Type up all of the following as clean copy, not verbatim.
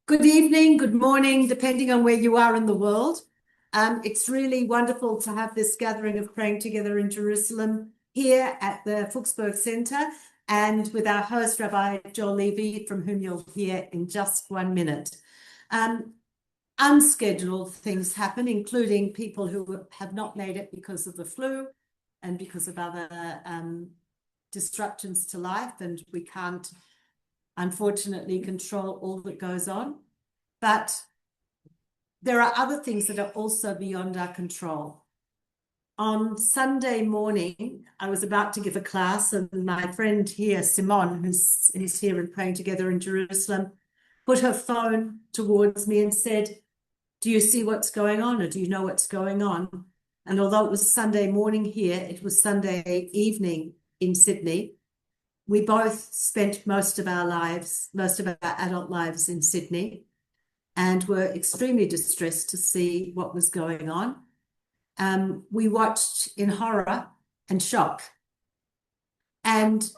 Good evening, good morning, depending on where you are in the world. It's really wonderful to have this gathering of praying together in Jerusalem here at the Fuchsberg Center and with our host, Rabbi Joel Levy, from whom you'll hear in just 1 minute. Unscheduled things happen, including people who have not made it because of the flu and because of other disruptions to life, and we can't unfortunately control all that goes on. But there are other things that are also beyond our control. On Sunday morning, I was about to give a class, and my friend here, Simone, who's here and praying together in Jerusalem, put her phone towards me and said, "Do you see what's going on, or do you know what's going on?" And although it was Sunday morning here, it was Sunday evening in Sydney. We both spent most of our adult lives in Sydney, and were extremely distressed to see what was going on. We watched in horror and shock. And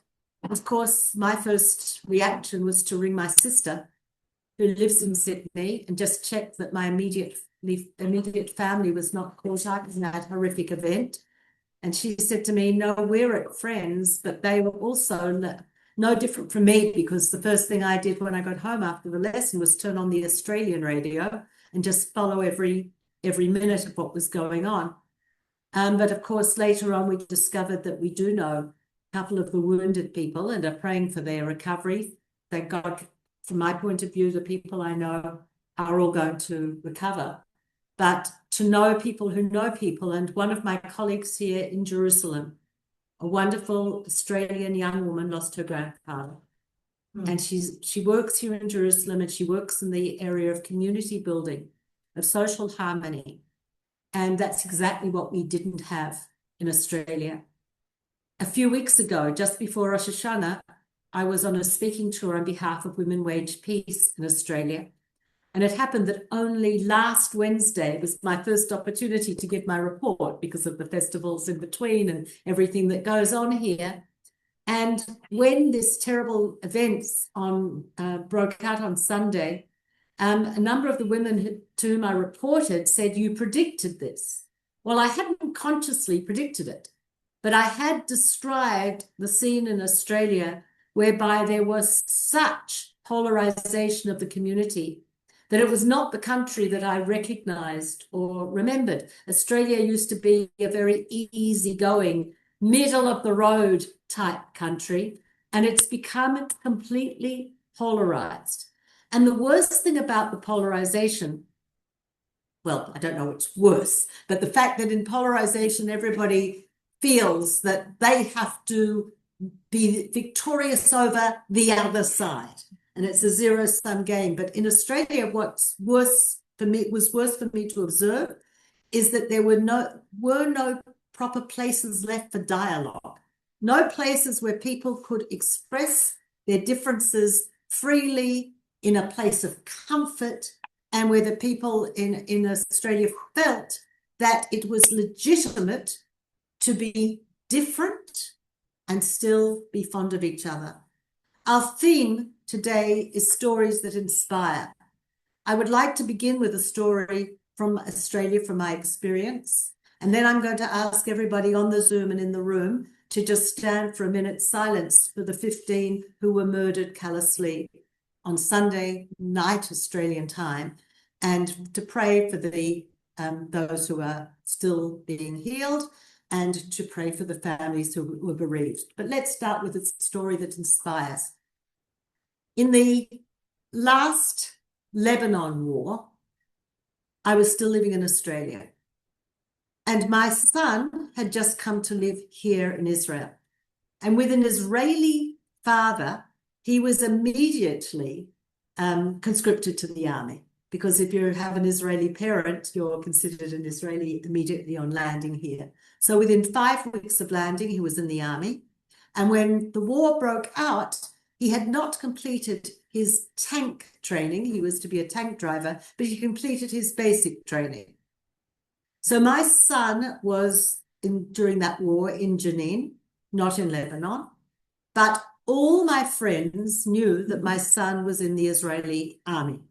of course, my first reaction was to ring my sister, who lives in Sydney, and just check that my immediate family was not caught up in that horrific event. And she said to me, "No, we're at Friends," but they were also no different from me, because the first thing I did when I got home after the lesson was turn on the Australian radio and just follow every minute of what was going on. But of course, later on, we discovered that we do know a couple of the wounded people and are praying for their recovery. Thank God, from my point of view, the people I know are all going to recover. But to know people who know people, and one of my colleagues here in Jerusalem, a wonderful Australian young woman, lost her grandfather. And she works here in Jerusalem, and she works in the area of community building, of social harmony. And that's exactly what we didn't have in Australia. A few weeks ago, just before Rosh Hashanah, I was on a speaking tour on behalf of Women Wage Peace in Australia. And it happened that only last Wednesday was my first opportunity to give my report, because of the festivals in between and everything that goes on here. And when this terrible events broke out on Sunday, a number of the women to whom I reported said, "You predicted this." Well, I hadn't consciously predicted it, but I had described the scene in Australia whereby there was such polarization of the community that it was not the country that I recognized or remembered. Australia used to be a very easygoing, middle of the road type country, and it's become completely polarized. And the worst thing about the polarization, well, I don't know what's worse, but the fact that in polarization, everybody feels that they have to be victorious over the other side. And it's a zero-sum game. But in Australia, what's worse for me to observe is that there were no proper places left for dialogue, no places where people could express their differences freely in a place of comfort, and where the people in Australia felt that it was legitimate to be different and still be fond of each other. Our theme today is stories that inspire. I would like to begin with a story from Australia, from my experience, and then I'm going to ask everybody on the Zoom and in the room to just stand for a minute's silence for the 15 who were murdered callously on Sunday night Australian time, and to pray for those who are still being healed, and to pray for the families who were bereaved. But let's start with a story that inspires. In the last Lebanon war, I was still living in Australia, and my son had just come to live here in Israel. And with an Israeli father, he was immediately conscripted to the army, because if you have an Israeli parent, you're considered an Israeli immediately on landing here. So within 5 weeks of landing, he was in the army. And when the war broke out, he had not completed his tank training. He was to be a tank driver, but he completed his basic training. So my son was, during that war, in Jenin, not in Lebanon, but all my friends knew that my son was in the Israeli army.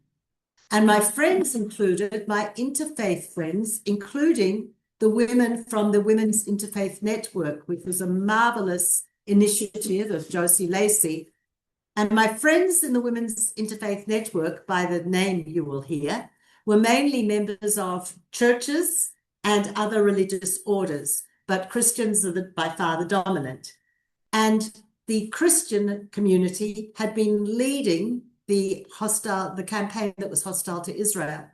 And my friends included, my interfaith friends, including the women from the Women's Interfaith Network, which was a marvelous initiative of Josie Lacey. And my friends in the Women's Interfaith Network, by the name you will hear, were mainly members of churches and other religious orders, but Christians are by far the dominant. And the Christian community had been leading the campaign that was hostile to Israel,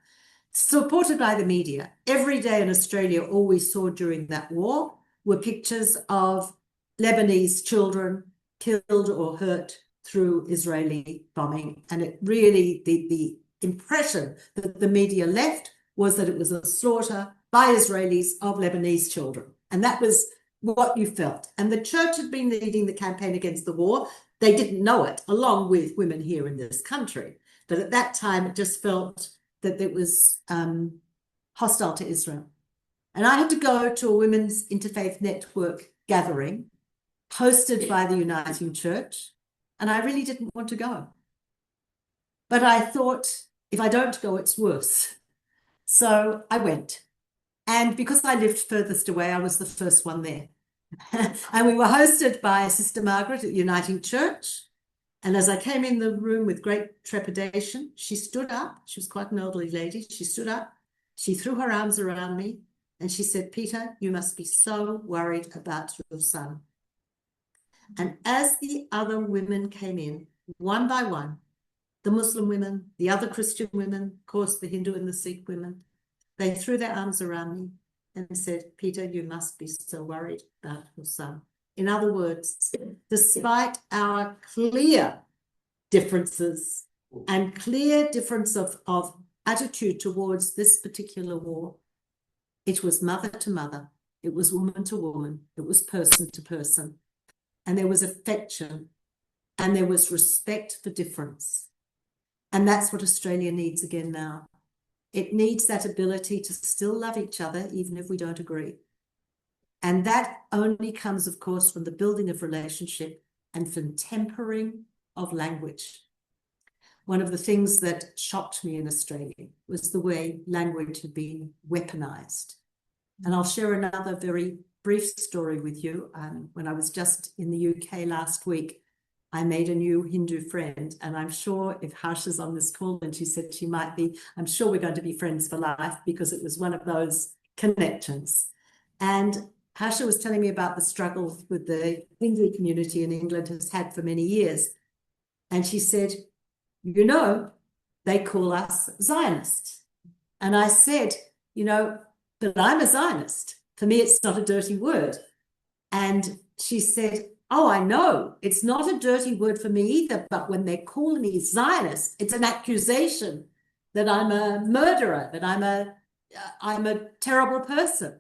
supported by the media. Every day in Australia, all we saw during that war were pictures of Lebanese children killed or hurt through Israeli bombing. And it really, the impression that the media left was that it was a slaughter by Israelis of Lebanese children. And that was what you felt. And the church had been leading the campaign against the war. They didn't know it, along with women here in this country. But at that time, it just felt that it was hostile to Israel. And I had to go to a Women's Interfaith Network gathering hosted by the Uniting Church, and I really didn't want to go. But I thought, if I don't go, it's worse. So I went. And because I lived furthest away, I was the first one there. And we were hosted by Sister Margaret at Uniting Church. And as I came in the room with great trepidation, she stood up. She was quite an elderly lady. She stood up. She threw her arms around me and she said, "Peter, you must be so worried about your son." And as the other women came in, one by one, the Muslim women, the other Christian women, of course, the Hindu and the Sikh women, they threw their arms around me and said, "Peter, you must be so worried about your son." In other words, despite our clear differences and clear difference of attitude towards this particular war, it was mother to mother, it was woman to woman, it was person to person. And there was affection and there was respect for difference. And that's what Australia needs again now. It needs that ability to still love each other, even if we don't agree. And that only comes, of course, from the building of relationship and from tempering of language. One of the things that shocked me in Australia was the way language had been weaponized. And I'll share another very brief story with you. When I was just in the UK last week, I made a new Hindu friend, and I'm sure if Harsha's on this call, and she said she might be, I'm sure we're going to be friends for life, because it was one of those connections. And Harsha was telling me about the struggles with the Hindu community in England has had for many years. And she said, "You know, they call us Zionists." And I said, "You know, but I'm a Zionist. For me, it's not a dirty word." And she said, "Oh, I know, it's not a dirty word for me either, but when they call me Zionist, it's an accusation that I'm a murderer, that I'm a terrible person."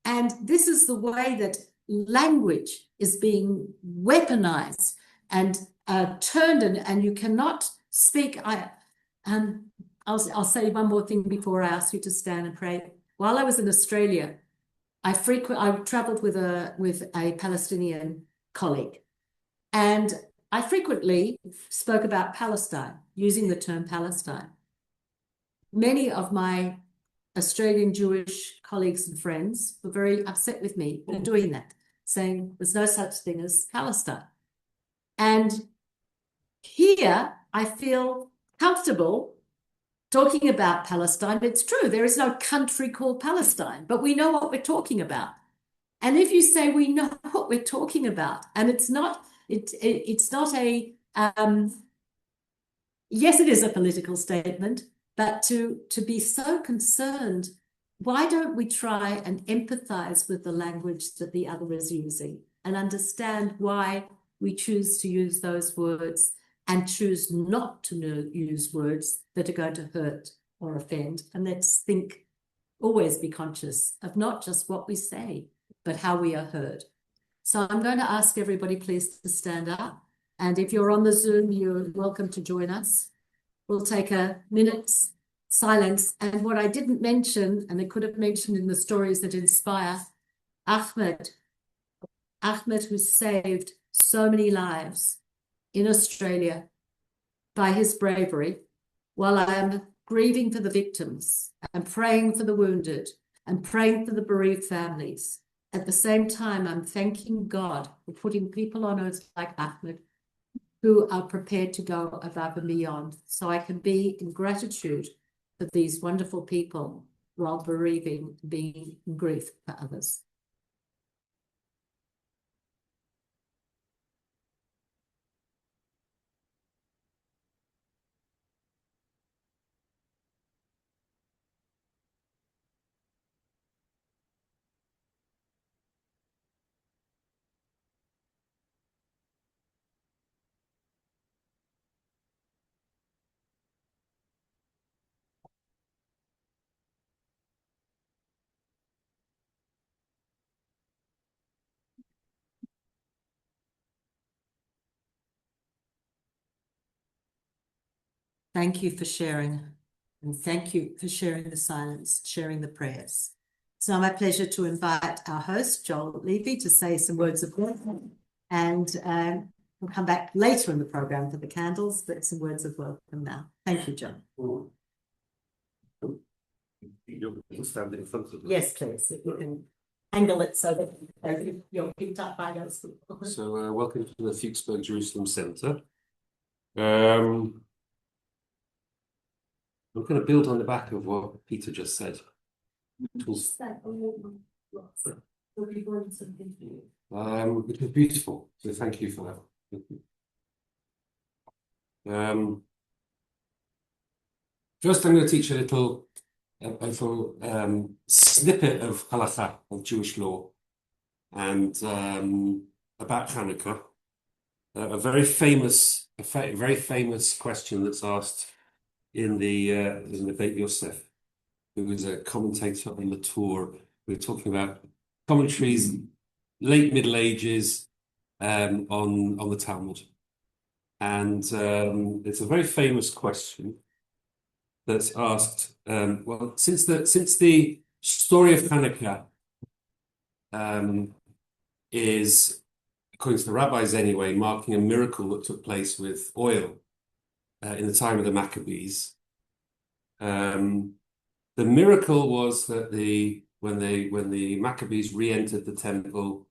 And this is the way that language is being weaponized and turned, and you cannot speak. I'll say one more thing before I ask you to stand and pray. While I was in Australia, I traveled with a Palestinian colleague, and I frequently spoke about Palestine, using the term Palestine. Many of my Australian Jewish colleagues and friends were very upset with me for doing that, saying there's no such thing as Palestine. And here I feel comfortable talking about Palestine. It's true, there is no country called Palestine, but we know what we're talking about. And if you say we know what we're talking about, and it's not a, yes, it is a political statement, but to be so concerned, why don't we try and empathize with the language that the other is using and understand why we choose to use those words and choose not to use words that are going to hurt or offend. And let's always be conscious of not just what we say, but how we are heard. So I'm going to ask everybody please to stand up. And if you're on the Zoom, you're welcome to join us. We'll take a minute's silence. And what I didn't mention, and I could have mentioned in the stories that inspire, Ahmed, who saved so many lives in Australia by his bravery, while I am grieving for the victims and praying for the wounded and praying for the bereaved families. At the same time, I'm thanking God for putting people on earth like Ahmed who are prepared to go above and beyond, so I can be in gratitude for these wonderful people while bereaving, being in grief for others. Thank you for sharing, and thank you for sharing the silence, sharing the prayers. It's now my pleasure to invite our host, Joel Levy, to say some words of welcome, and we'll come back later in the program for the candles, but some words of welcome now. Thank you, John. You're standing in front of them. Yes, please. If you can angle it so that you're picked up by those people. So, welcome to the Fuchsburg Jerusalem Center. I'm going to build on the back of what Peter just said. Which was beautiful. So thank you for that. First, I'm going to teach a little snippet of halakha, of Jewish law, and about Chanukah. A very famous question that's asked in the Beit Yosef, who was a commentator on the Torah. We're talking about commentaries, late Middle Ages, on the Talmud, and it's a very famous question that's asked. Well, since the story of Hanukah is, according to the rabbis anyway, marking a miracle that took place with oil in the time of the Maccabees. The miracle was that when the Maccabees re-entered the temple,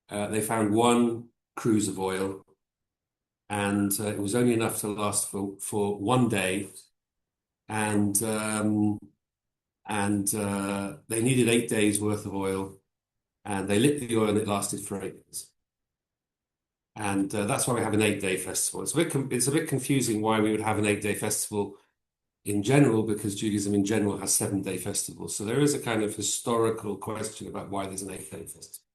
they found one cruse of oil, and it was only enough to last for one day, and they needed 8 days worth of oil, and they lit the oil and it lasted for 8 days. And that's why we have an 8-day festival. It's a bit confusing why we would have an 8-day festival in general, because Judaism in general has 7-day festivals. So there is a kind of historical question about why there's an 8-day festival.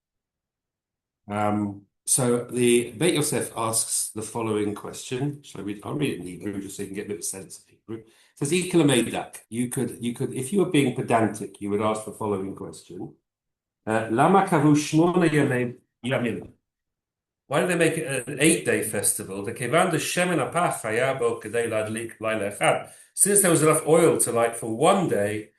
So the Beit Yosef asks the following question. I'll read it in Hebrew just so you can get a bit of sense of Hebrew. It says, you could, if you were being pedantic, you would ask the following question. Lama kavu shmona yamin. Why did they make it an 8-day festival? Since there was enough oil to light for one day,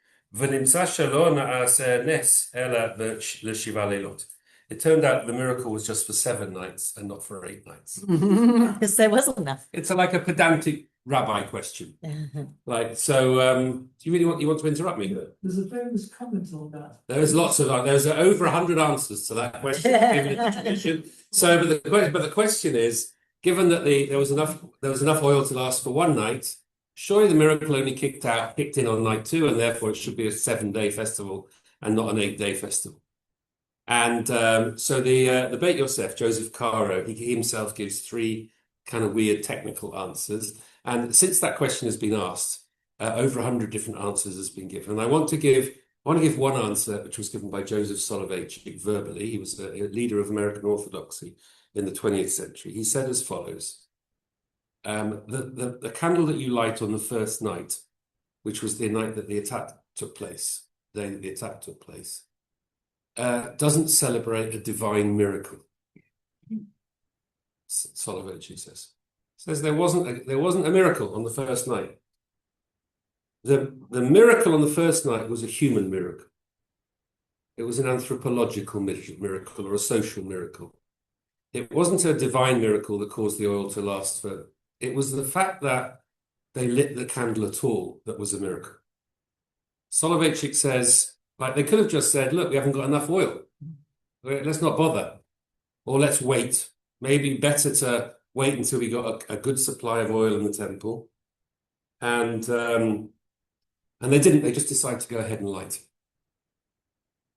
it turned out the miracle was just for 7 nights and not for 8 nights. Because there wasn't enough. It's like a pedantic rabbi question. Like, so, do you want to interrupt me? There's a famous comment on that. There's lots of there's over 100 answers to that question. So, but the question is, given that there was enough oil to last for one night, surely the miracle only kicked in on night 2, and therefore it should be a 7-day festival and not an 8-day festival. And so the Beit Yosef, Joseph Caro, he himself gives 3 kind of weird technical answers. And since that question has been asked, over 100 different answers has been given. And I want to give one answer, which was given by Joseph Soloveitchik verbally. He was a leader of American Orthodoxy in the 20th century. He said as follows: the candle that you light on the first night, which was the night that the attack took place, the day that the attack took place, doesn't celebrate a divine miracle. Soloveitchik says there wasn't a miracle on the first night. The miracle on the first night was a human miracle. It was an anthropological miracle or a social miracle. It wasn't a divine miracle that caused the oil to last for. It was the fact that they lit the candle at all that was a miracle. Soloveitchik says, like, they could have just said, look, we haven't got enough oil. Let's not bother. Or let's wait. Maybe better to wait until we got a good supply of oil in the temple. And they didn't. They just decided to go ahead and light.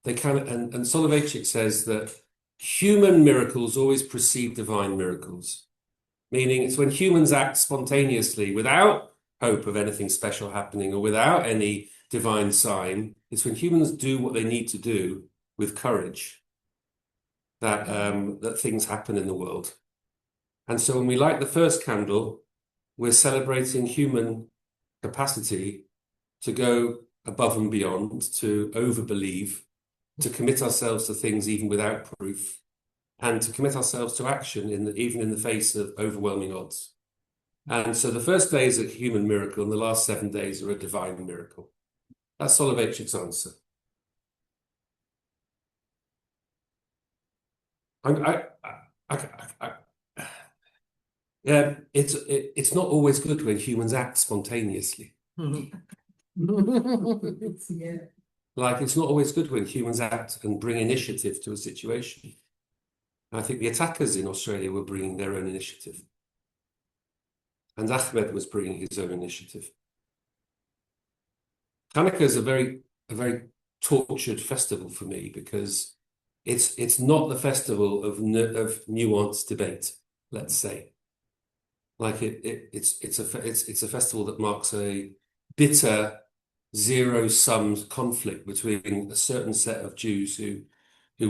They kind of, and Soloveitchik says that human miracles always precede divine miracles. Meaning it's when humans act spontaneously without hope of anything special happening or without any divine sign. It's when humans do what they need to do with courage that that things happen in the world. And so when we light the first candle, we're celebrating human capacity to go above and beyond, to overbelieve, to commit ourselves to things even without proof, and to commit ourselves to action even in the face of overwhelming odds. And so the first day is a human miracle, and the last 7 days are a divine miracle. That's Soloveitchik's answer. Yeah, it's not always good when humans act spontaneously. Yeah. Like, it's not always good when humans act and bring initiative to a situation. I think the attackers in Australia were bringing their own initiative. And Ahmed was bringing his own initiative. Chanukah is a very tortured festival for me because it's not the festival of nuanced debate, let's say. Like it's a festival that marks a bitter zero-sum conflict between a certain set of Jews who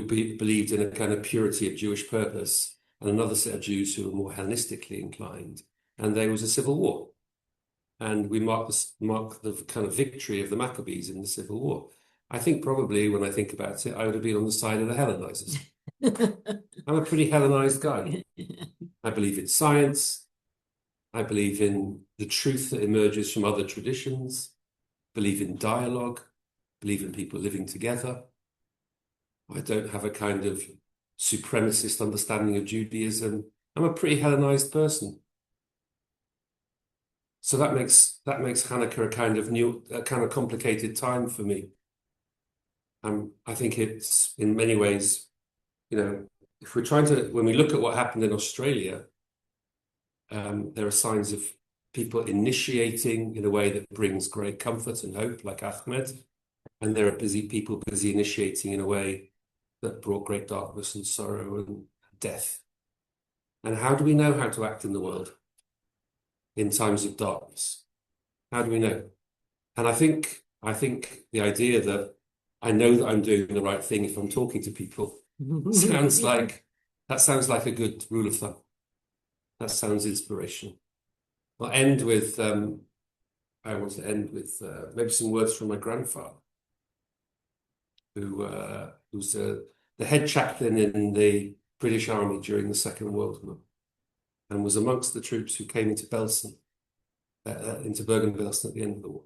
believed in a kind of purity of Jewish purpose and another set of Jews who were more Hellenistically inclined. And there was a civil war. And we mark the kind of victory of the Maccabees in the civil war. I think probably when I think about it, I would have been on the side of the Hellenizers. I'm a pretty Hellenized guy. I believe in science. I believe in the truth that emerges from other traditions. Believe in dialogue. Believe in people living together. I don't have a kind of supremacist understanding of Judaism. I'm a pretty Hellenized person. So that makes Hanukkah a kind of complicated time for me. I think it's in many ways, if we're when we look at what happened in Australia, there are signs of people initiating in a way that brings great comfort and hope, like Ahmed, and there are people busy initiating in a way that brought great darkness and sorrow and death. And how do we know how to act in the world in times of darkness? How do we know? And I think the idea that I know that I'm doing the right thing if I'm talking to people sounds like a good rule of thumb. That sounds inspirational. I'll end with I want to end with maybe some words from my grandfather, who was the head chaplain in the British Army during the Second World War, and was amongst the troops who came into Belsen, into Bergen-Belsen at the end of the war.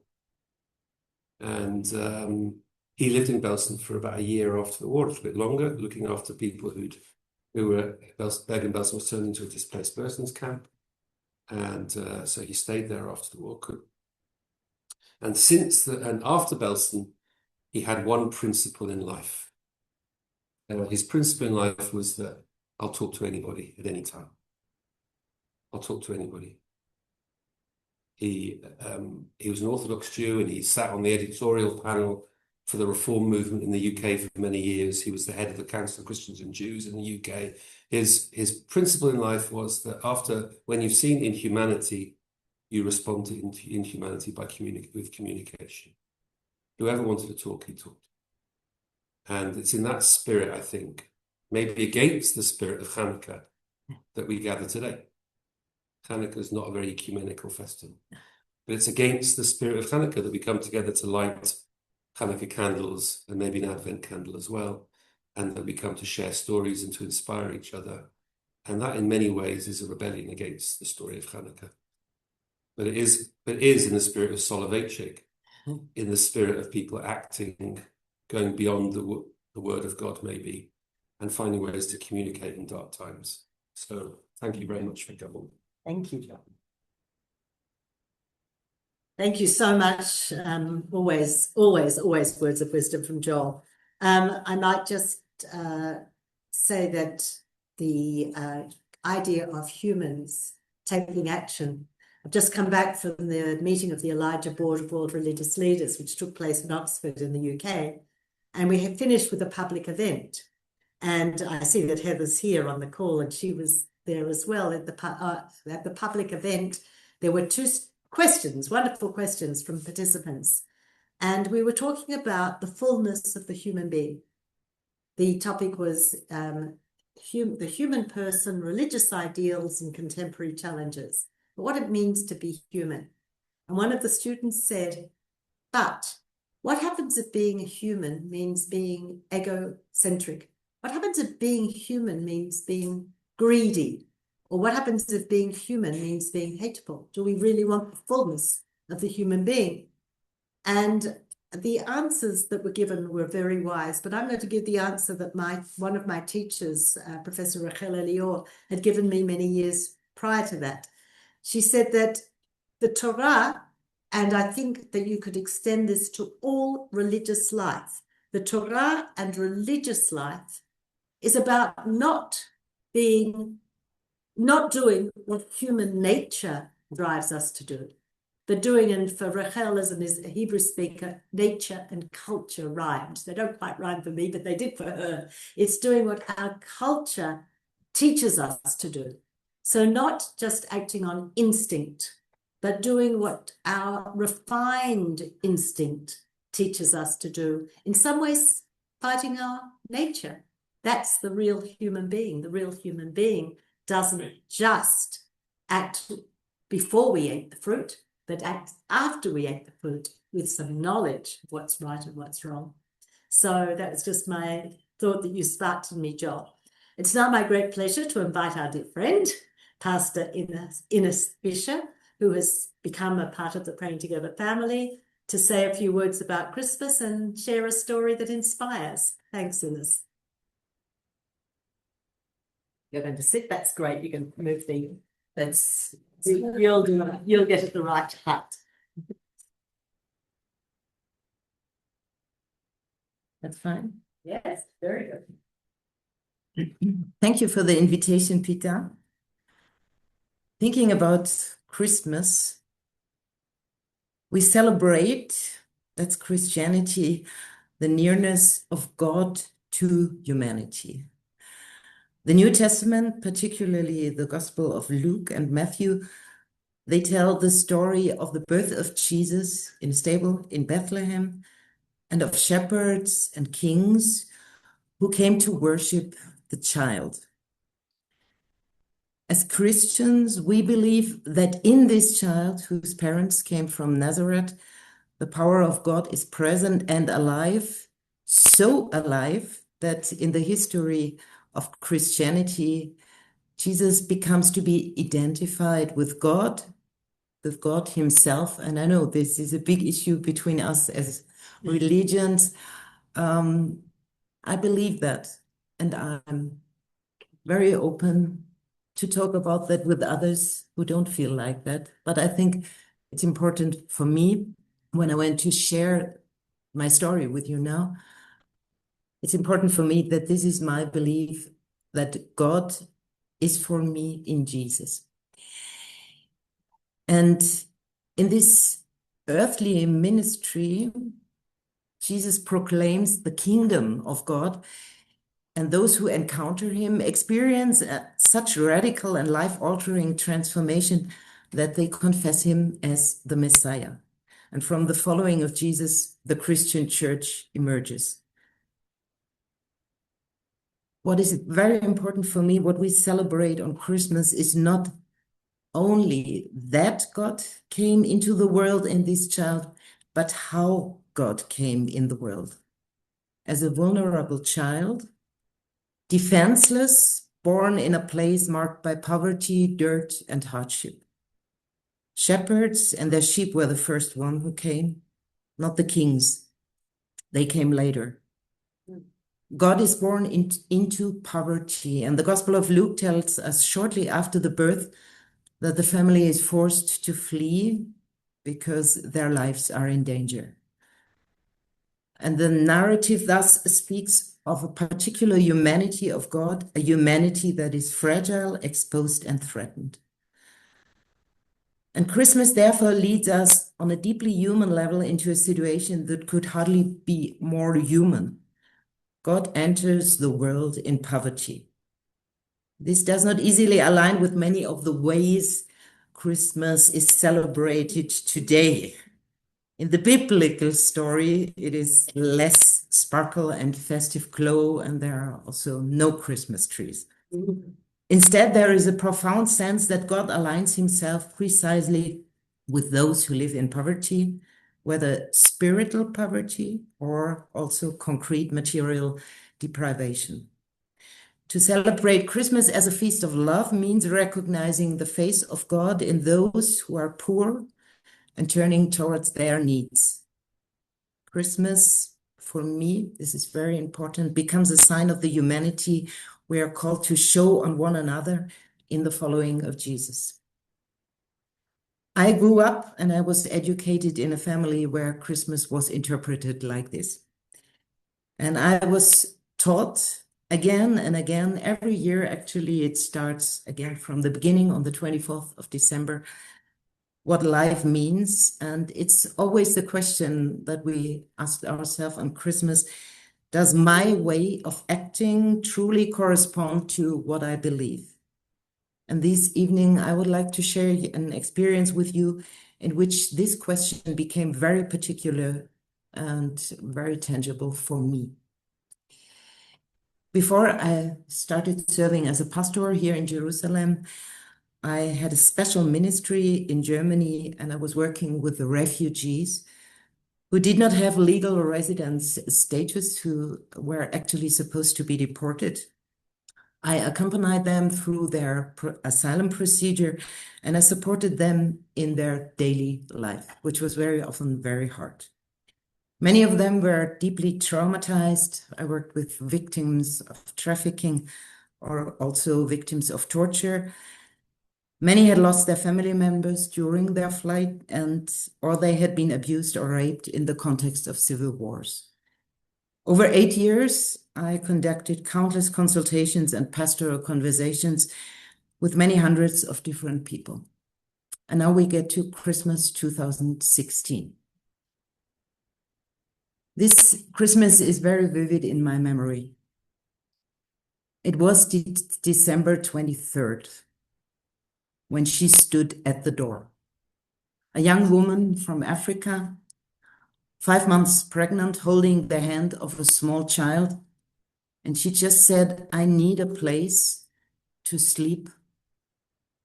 And he lived in Belsen for about a year after the war, a little bit longer, looking after people who were Bergen-Belsen was turned into a displaced persons camp, and so he stayed there after the war. And after Belsen, he had one principle in life. His principle in life was that I'll talk to anybody at any time. I'll talk to anybody. He was an Orthodox Jew, and he sat on the editorial panel for the Reform movement in the UK for many years. He was the head of the Council of Christians and Jews in the UK. His principle in life was that when you've seen inhumanity, you respond to inhumanity with communication. Whoever wanted to talk, he talked. And it's in that spirit, I think, maybe against the spirit of Chanukah, that we gather today. Chanukah is not a very ecumenical festival, but it's against the spirit of Chanukah that we come together to light Chanukah candles, and maybe an Advent candle as well, and that we come to share stories and to inspire each other. And that in many ways is a rebellion against the story of Chanukah. But it is in the spirit of Soloveitchik, in the spirit of people acting, going beyond the word of God maybe, and finding ways to communicate in dark times. So thank you very much for coming. Thank you, John. Thank you so much. Always words of wisdom from Joel. I might just say that the idea of humans taking action. I've just come back from the meeting of the Elijah Board of World Religious Leaders, which took place in Oxford in the UK. And we have finished with a public event. And I see that Heather's here on the call, and she was there as well at the public event. There were two questions, wonderful questions from participants. And we were talking about the fullness of the human being. The topic was the human person, religious ideals, and contemporary challenges, but what it means to be human. And one of the students said, but what happens if being a human means being egocentric? What happens if being human means being greedy? Or what happens if being human means being hateful? Do we really want the fullness of the human being? And the answers that were given were very wise, but I'm going to give the answer that one of my teachers, Professor Rachel Elior, had given me many years prior to that. She said that the Torah, and I think that you could extend this to all religious life, the Torah and religious life is about not doing what human nature drives us to do. The doing, and for Rachel as a Hebrew speaker, nature and culture rhymed. They don't quite rhyme for me, but they did for her. It's doing what our culture teaches us to do. So not just acting on instinct, but doing what our refined instinct teaches us to do. In some ways, fighting our nature. That's the real human being. The real human being doesn't just act before we ate the fruit, but act after we ate the fruit with some knowledge of what's right and what's wrong. So that was just my thought that you sparked in me, Joel. It's now my great pleasure to invite our dear friend, Pastor Inez Fischer, who has become a part of the Praying Together family, to say a few words about Christmas and share a story that inspires. Thanks, Inez. You're going to sit, that's great. You can move you'll get at the right height. That's fine. Yes, very good. Thank you for the invitation, Peter. Thinking about Christmas, we celebrate, that's Christianity, the nearness of God to humanity. The New Testament, particularly the Gospel of Luke and Matthew, they tell the story of the birth of Jesus in a stable in Bethlehem and of shepherds and kings who came to worship the child. As Christians, we believe that in this child, whose parents came from Nazareth, the power of God is present and alive, so alive that in the history of Christianity, Jesus becomes to be identified with God himself. And I know this is a big issue between us as religions. I believe that, and I'm very open to talk about that with others who don't feel like that. But I think it's important for me, when I went to share my story with you now, it's important for me that this is my belief that God is for me in Jesus. And in this earthly ministry, Jesus proclaims the kingdom of God, and those who encounter him experience such radical and life-altering transformation that they confess him as the Messiah. And from the following of Jesus, the Christian church emerges. What is very important for me, what we celebrate on Christmas, is not only that God came into the world in this child, but how God came in the world. As a vulnerable child, defenseless, born in a place marked by poverty, dirt, and hardship. Shepherds and their sheep were the first one who came, not the kings. They came later. God is born into poverty, and the Gospel of Luke tells us shortly after the birth that the family is forced to flee because their lives are in danger. And the narrative thus speaks of a particular humanity of God, a humanity that is fragile, exposed, and threatened. And Christmas therefore leads us on a deeply human level into a situation that could hardly be more human. God enters the world in poverty. This does not easily align with many of the ways Christmas is celebrated today. In the biblical story, it is less sparkle and festive glow, and there are also no Christmas trees. Instead, there is a profound sense that God aligns himself precisely with those who live in poverty, whether spiritual poverty or also concrete material deprivation. To celebrate Christmas as a feast of love means recognizing the face of God in those who are poor and turning towards their needs. Christmas, for me, this is very important, becomes a sign of the humanity we are called to show on one another in the following of Jesus. I grew up and I was educated in a family where Christmas was interpreted like this. And I was taught again and again, every year, actually, it starts again from the beginning on the 24th of December, what life means. And it's always the question that we ask ourselves on Christmas: does my way of acting truly correspond to what I believe? And this evening, I would like to share an experience with you in which this question became very particular and very tangible for me. Before I started serving as a pastor here in Jerusalem, I had a special ministry in Germany, and I was working with the refugees who did not have legal residence status, who were actually supposed to be deported. I accompanied them through their asylum procedure, and I supported them in their daily life, which was very often very hard. Many of them were deeply traumatized. I worked with victims of trafficking or also victims of torture. Many had lost their family members during their flight, or they had been abused or raped in the context of civil wars. Over 8 years, I conducted countless consultations and pastoral conversations with many hundreds of different people. And now we get to Christmas 2016. This Christmas is very vivid in my memory. It was December 23rd. When she stood at the door. A young woman from Africa, 5 months pregnant, holding the hand of a small child. And she just said, "I need a place to sleep.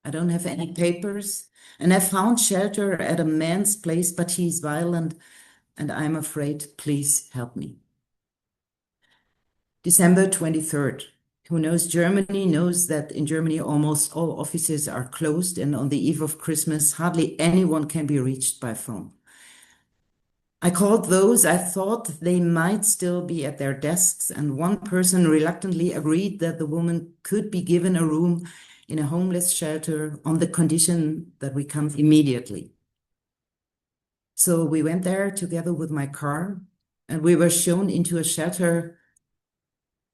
I don't have any papers. And I found shelter at a man's place, but he's violent, and I'm afraid, please help me." December 23rd. Who knows Germany knows that in Germany almost all offices are closed, and on the eve of Christmas, hardly anyone can be reached by phone. I called those I thought they might still be at their desks, and one person reluctantly agreed that the woman could be given a room in a homeless shelter on the condition that we come immediately. So we went there together with my car, and we were shown into a shelter.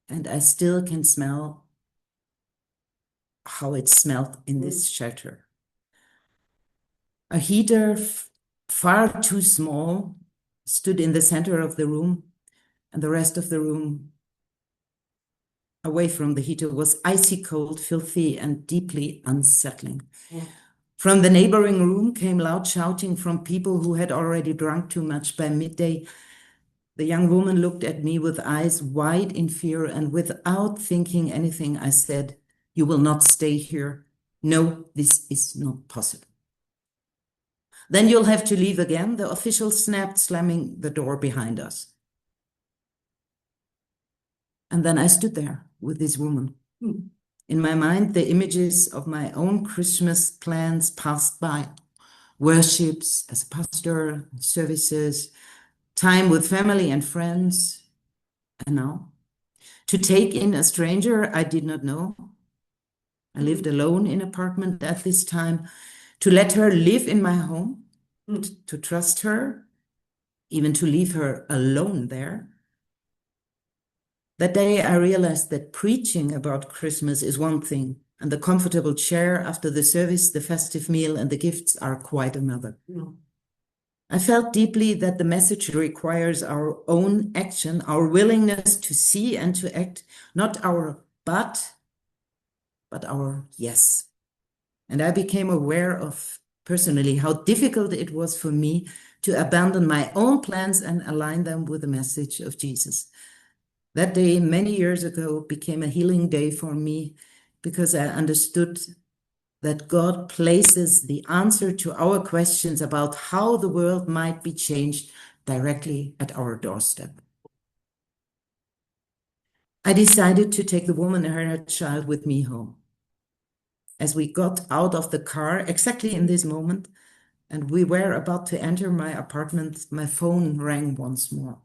And I still can smell how it smelled in this shelter. A heater far too small stood in the center of the room, and the rest of the room away from the heater was icy cold, filthy, and deeply unsettling. From the neighboring room came loud shouting from people who had already drunk too much by midday. The young woman looked at me with eyes wide in fear, and without thinking anything, I said, "You will not stay here. No, this is not possible." "Then you'll have to leave again," the official snapped, slamming the door behind us. And then I stood there with this woman. In my mind, the images of my own Christmas plans passed by. Worships as a pastor, services, time with family and friends. And now, to take in a stranger I did not know. I lived alone in an apartment at this time. To let her live in my home, to trust her, even to leave her alone there. That day I realized that preaching about Christmas is one thing, and the comfortable chair after the service, the festive meal, and the gifts are quite another. I felt deeply that the message requires our own action, our willingness to see and to act, not our but our yes. And I became aware of personally how difficult it was for me to abandon my own plans and align them with the message of Jesus. That day, many years ago, became a healing day for me because I understood that God places the answer to our questions about how the world might be changed directly at our doorstep. I decided to take the woman and her child with me home. As we got out of the car, exactly in this moment, and we were about to enter my apartment, my phone rang once more.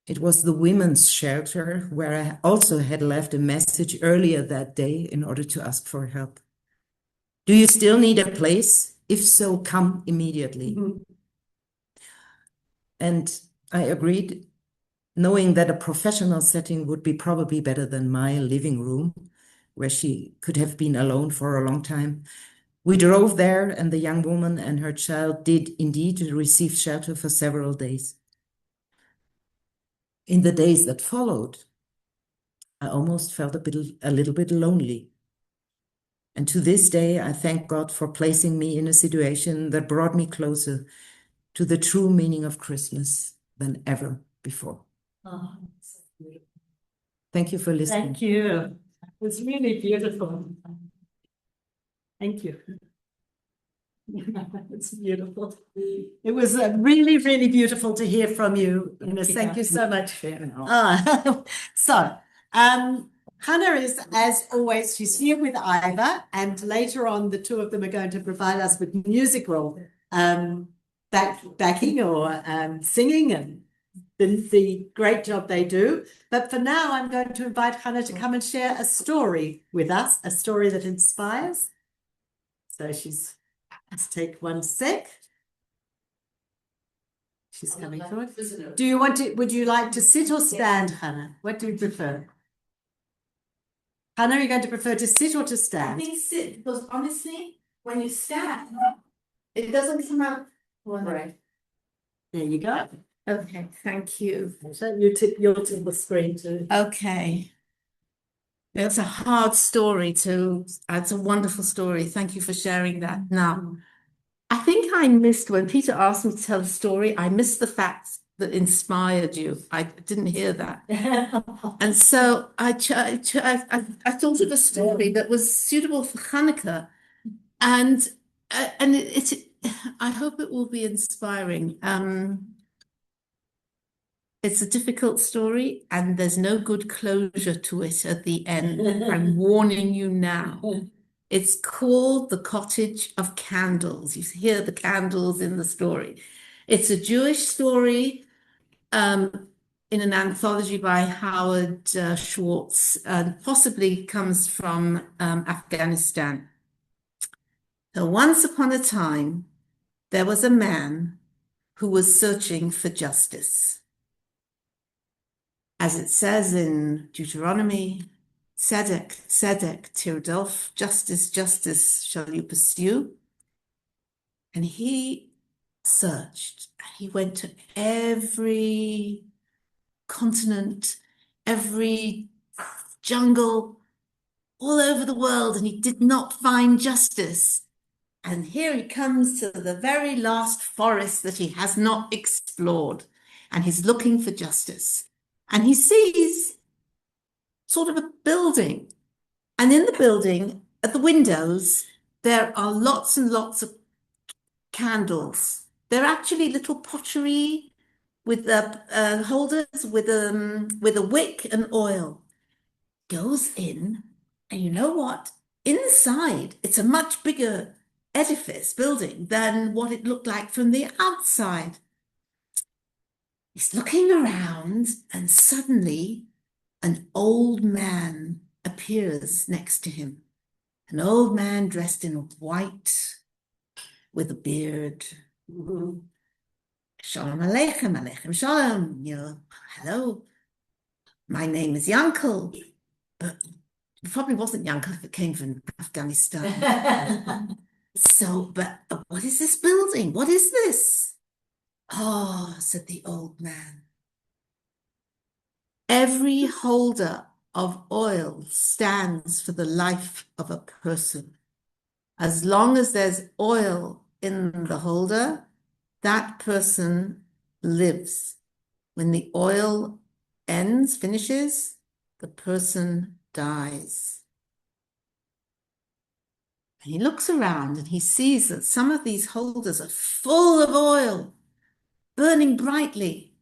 It was the women's shelter where I also had left a message earlier that day in order to ask for help. Do you still need a place? If so, come immediately. And I agreed, knowing that a professional setting would be probably better than my living room, where she could have been alone for a long time. We drove there, and the young woman and her child did indeed receive shelter for several days. In the days that followed, I almost felt a little bit lonely. And to this day, I thank God for placing me in a situation that brought me closer to the true meaning of Christmas than ever before. Oh, Thank you for listening. thank you. It was really beautiful. Thank you. It's beautiful. It was really, really beautiful to hear from you, Inez. Thank you so much. So, Hanna is, as always, she's here with Ivor, and later on, the two of them are going to provide us with musical backing or singing and the great job they do. But for now, I'm going to invite Hanna to come and share a story with us, a story that inspires. So let's take one sec. She's coming through. Would you like to sit or stand, Hanna? What do you prefer? Hanna, are you going to prefer to sit or to I stand? think sit, because honestly, when you stand, it doesn't come out right. There you go. Okay, thank you. So you'll tip the screen too. Okay. It's a hard story to, it's a wonderful story. Thank you for sharing that. Now, I think I missed, when Peter asked me to tell a story, I missed the facts that inspired you. I didn't hear that. And so I thought of a story that was suitable for Chanukah, and I hope it will be inspiring. It's a difficult story, and there's no good closure to it at the end. I'm warning you now. It's called The Cottage of Candles. You hear the candles in the story. It's a Jewish story in an anthology by Howard Schwartz, and possibly comes from Afghanistan. So once upon a time, there was a man who was searching for justice. As it says in Deuteronomy, Tzedek, Tzedek, Tirdof, justice, justice shall you pursue. And he searched. He went to every continent, every jungle, all over the world, and he did not find justice. And here he comes to the very last forest that he has not explored, and he's looking for justice. And he sees sort of a building. And in the building, at the windows, there are lots and lots of candles. They're actually little pottery with holders with a wick and oil. Goes in, and you know what? Inside, it's a much bigger building than what it looked like from the outside. He's looking around, and suddenly an old man appears next to him. An old man dressed in white, with a beard. Shalom Aleichem, Aleichem Shalom. Hello. My name is Yankel, but it probably wasn't Yankel if it came from Afghanistan. But what is this building? What is this? Oh, said the old man. Every holder of oil stands for the life of a person. As long as there's oil in the holder, that person lives. When the oil finishes, the person dies. And he looks around and he sees that some of these holders are full of oil, burning brightly,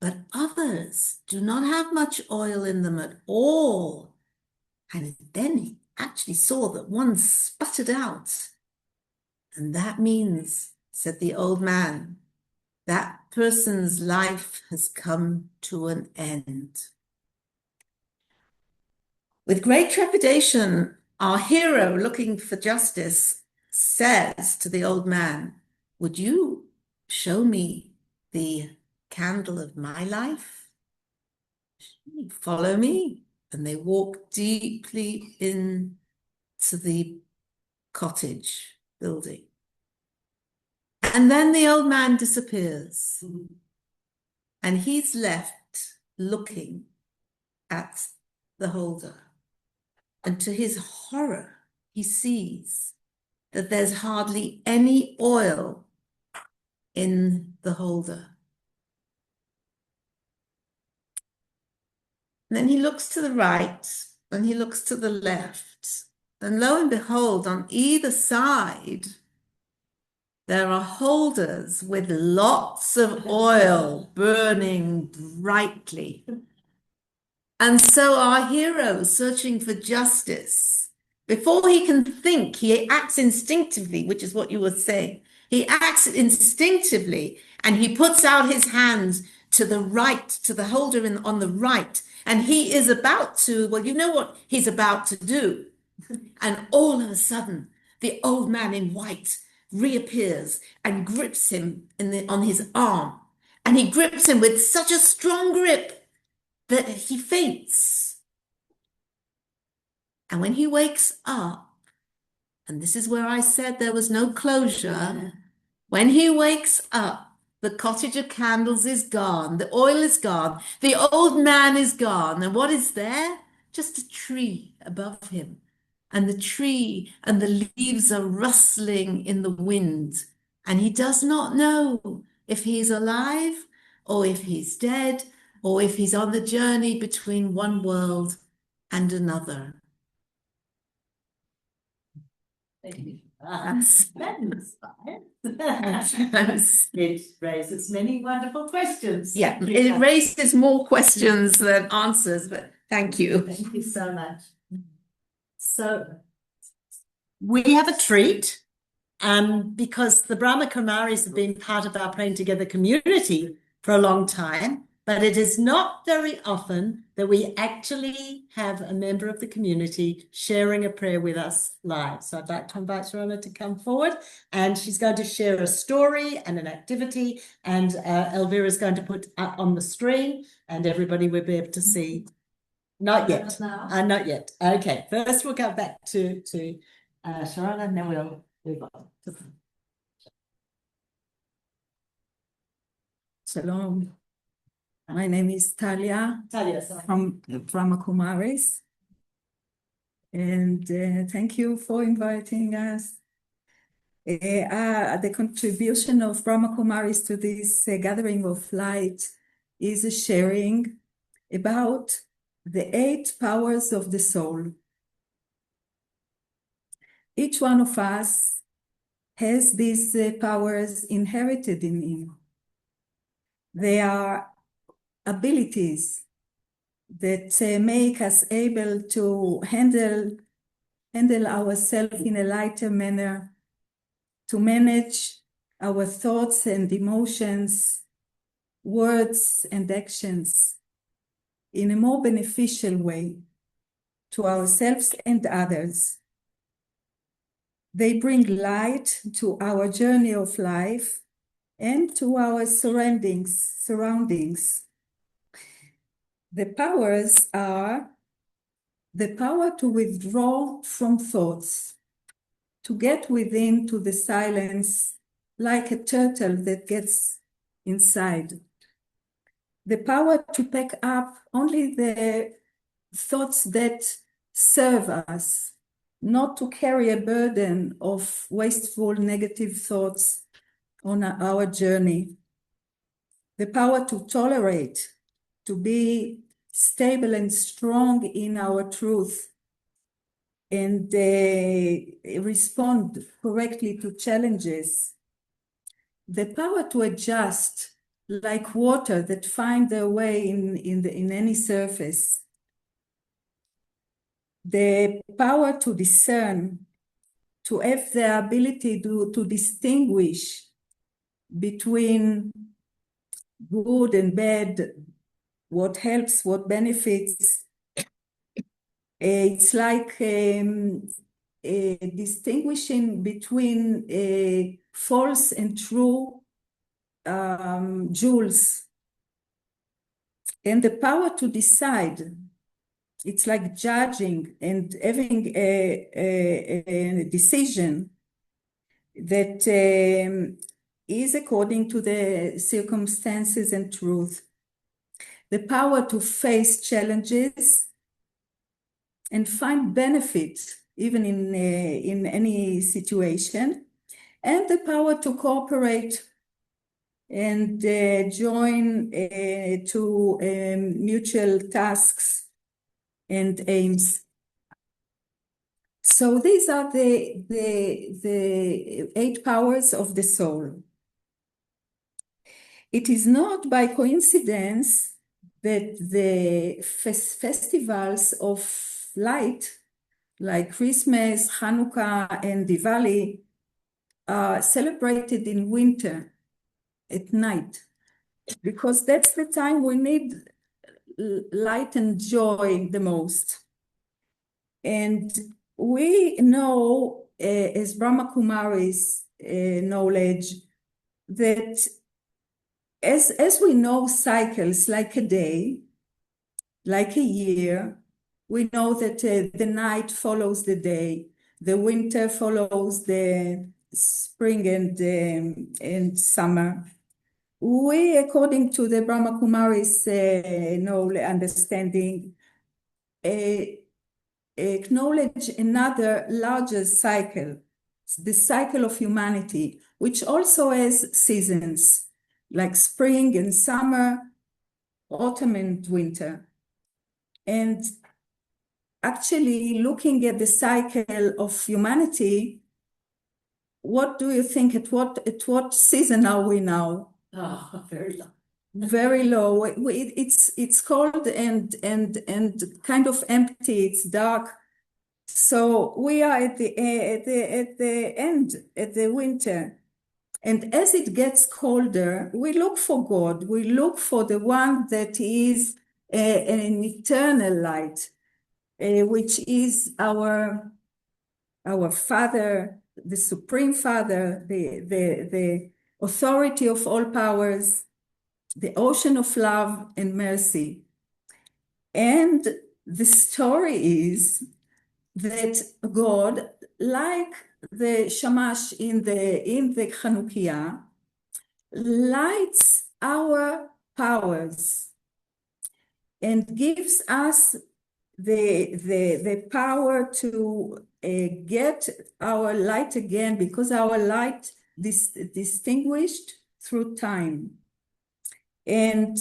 but others do not have much oil in them at all. And then he actually saw that one sputtered out. And that means, said the old man, that person's life has come to an end. With great trepidation, our hero, looking for justice, says to the old man, would you show me the candle of my life? Follow me. And they walk deeply into the cottage building. And then the old man disappears. And he's left looking at the holder. And to his horror, he sees that there's hardly any oil in the holder. And then he looks to the right, and he looks to the left. And lo and behold, on either side, there are holders with lots of oil burning brightly. And so our hero, searching for justice, before he can think, he acts instinctively, which is what you were saying. He acts instinctively, and he puts out his hands to the right, to the holder on the right, and he is about to, well, you know what he's about to do. And all of a sudden, the old man in white reappears and grips him on his arm. And he grips him with such a strong grip that he faints. And when he wakes up, and this is where I said there was no closure, when he wakes up, the cottage of candles is gone, the oil is gone, the old man is gone, and what is there? Just a tree above him. And the tree and the leaves are rustling in the wind. And he does not know if he's alive or if he's dead or if he's on the journey between one world and another. That's it raises many wonderful questions. Yeah, it raises more questions than answers, but thank you. Thank you so much. So we have a treat, because the Brahma Kumaris have been part of our Praying Together community for a long time, but it is not very often that we actually have a member of the community sharing a prayer with us live. So I'd like to invite Sharona to come forward, and she's going to share a story and an activity, and Elvira is going to put up on the screen, and everybody will be able to see. Not yet. Not yet. Okay. First, we'll go back to Sharona, and then we'll move on. Shalom. My name is Talia Talia, sorry. from Brahma Kumaris. And thank you for inviting us. The contribution of Brahma Kumaris to this gathering of light is a sharing about the 8 powers of the soul. Each one of us has these powers inherited in him. They are abilities that make us able to handle ourselves in a lighter manner, to manage our thoughts and emotions, words and actions in a more beneficial way to ourselves and others. They bring light to our journey of life and to our surroundings. The powers are the power to withdraw from thoughts, to get within to the silence like a turtle that gets inside. The power to pick up only the thoughts that serve us, not to carry a burden of wasteful negative thoughts on our journey. The power to tolerate, to be stable and strong in our truth, and respond correctly to challenges. The power to adjust, like water that find their way in any surface. The power to discern, to have the ability to distinguish between good and bad, what helps, what benefits. It's like distinguishing between false and true jewels. And the power to decide. It's like judging and having a decision that is according to the circumstances and truth. The power to face challenges and find benefit even in any situation, and the power to cooperate and join to mutual tasks and aims. So these are the 8 powers of the soul. It is not by coincidence that the festivals of light, like Christmas, Chanukah, and Diwali, are celebrated in winter at night, because that's the time we need light and joy the most. And we know, as Brahma Kumari's knowledge, that as we know cycles like a day, like a year, we know that the night follows the day, the winter follows the spring and summer. We, according to the Brahma Kumari's understanding, acknowledge another larger cycle, the cycle of humanity, which also has seasons, like spring and summer, autumn and winter. And actually, looking at the cycle of humanity, what do you think, at what season are we now? Oh, very low. Very low. It's cold and kind of empty. It's dark. So we are at the end, at the winter. And as it gets colder, we look for God. We look for the one that is an eternal light, which is our Father, the Supreme Father, the authority of all powers, the ocean of love and mercy. And the story is that God, like the shamash in the Chanukah, lights our powers and gives us the power to get our light again, because our light distinguished through time. And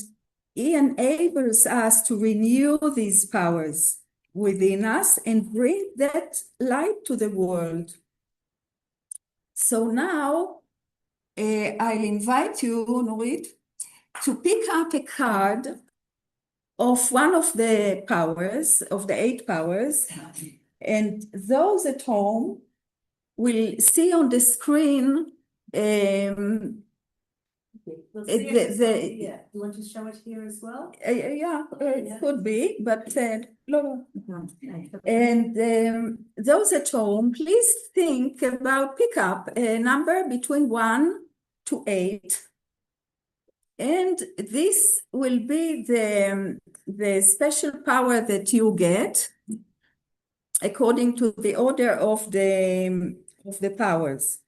he enables us to renew these powers within us and bring that light to the world. So now I'll invite you, Nurit, to pick up a card of one of the powers, of the 8 powers, and those at home will see on the screen We'll It- see the- if it's the- on here. You want to show it here as well? Yeah, it could be, but no. And those at home, please think about pick up a number between 1 to 8. And this will be the special power that you get according to the order of the powers.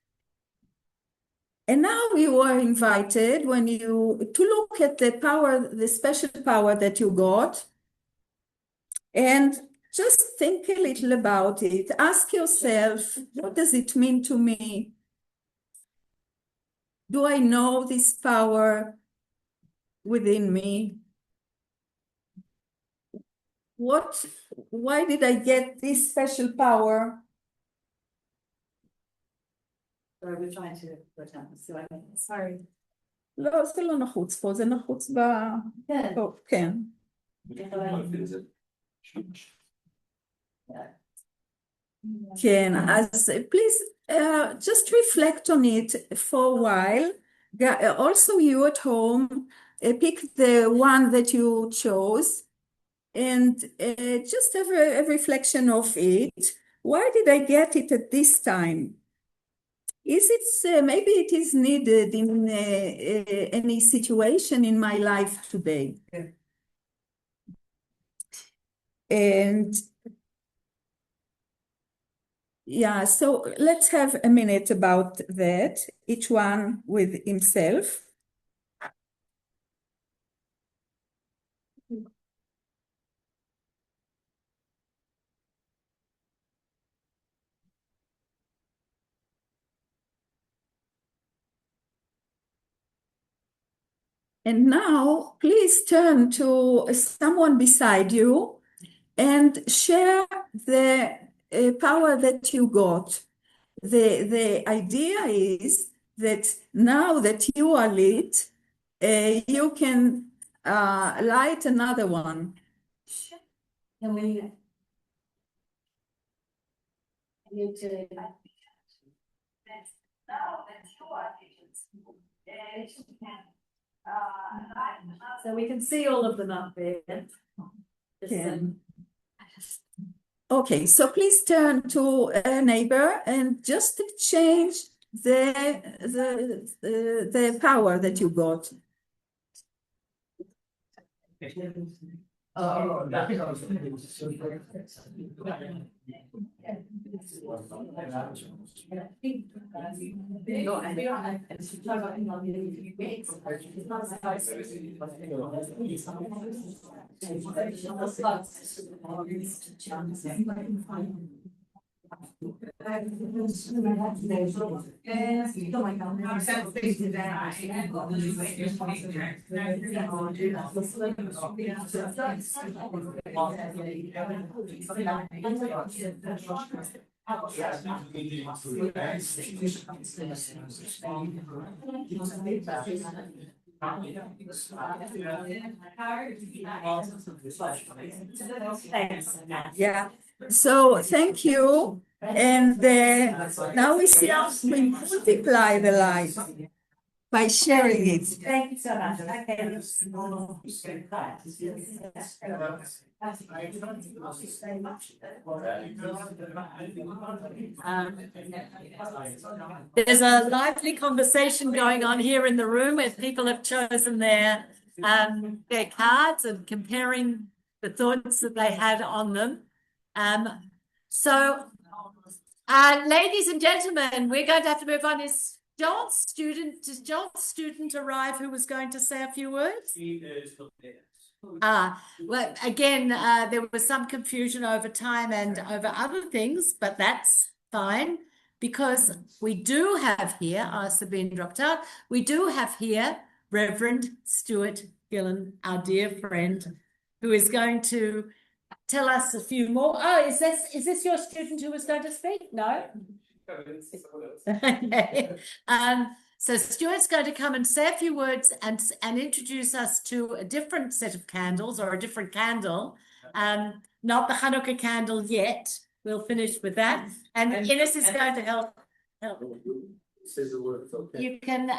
And now you are invited to look at the power, the special power that you got, and just think a little about it. Ask yourself, what does it mean to me? Do I know this power within me? Why did I get this special power? Sorry, we're trying to put down, so sorry. לא, זה לא נחוץ פה, זה נחוץ כן. פה, כן. כן, אז please just reflect on it for a while. Also you at home, pick the one that you chose and just have a reflection of it. Why did I get it at this time? Is it maybe it is needed in any situation in my life today? Yeah. And yeah, so let's have a minute about that, each one with himself. And now, please turn to someone beside you and share the power that you got. The idea is that now that you are lit, you can light another one. Can we? Need to. So we can see all of them up there. Yeah. Okay, so please turn to a neighbor and just change the power that you got. Yeah, so thank you. And now we see how we multiply the light by sharing it. Thank you so much. There's a lively conversation going on here in the room as people have chosen their cards and comparing the thoughts that they had on them. Ladies and gentlemen, we're going to have to move on. Does Joel's student arrive who was going to say a few words? Well, again, there was some confusion over time and over other things, but that's fine because we do have here, Sabine dropped out, we do have here Reverend Stewart Gillan, our dear friend, who is going to tell us a few more. Oh, is this your student who was going to speak? No? Okay. So Stuart's going to come and say a few words and introduce us to a different set of candles or a different candle. Not the Chanukah candle yet. We'll finish with that. And Inez is going to help. You can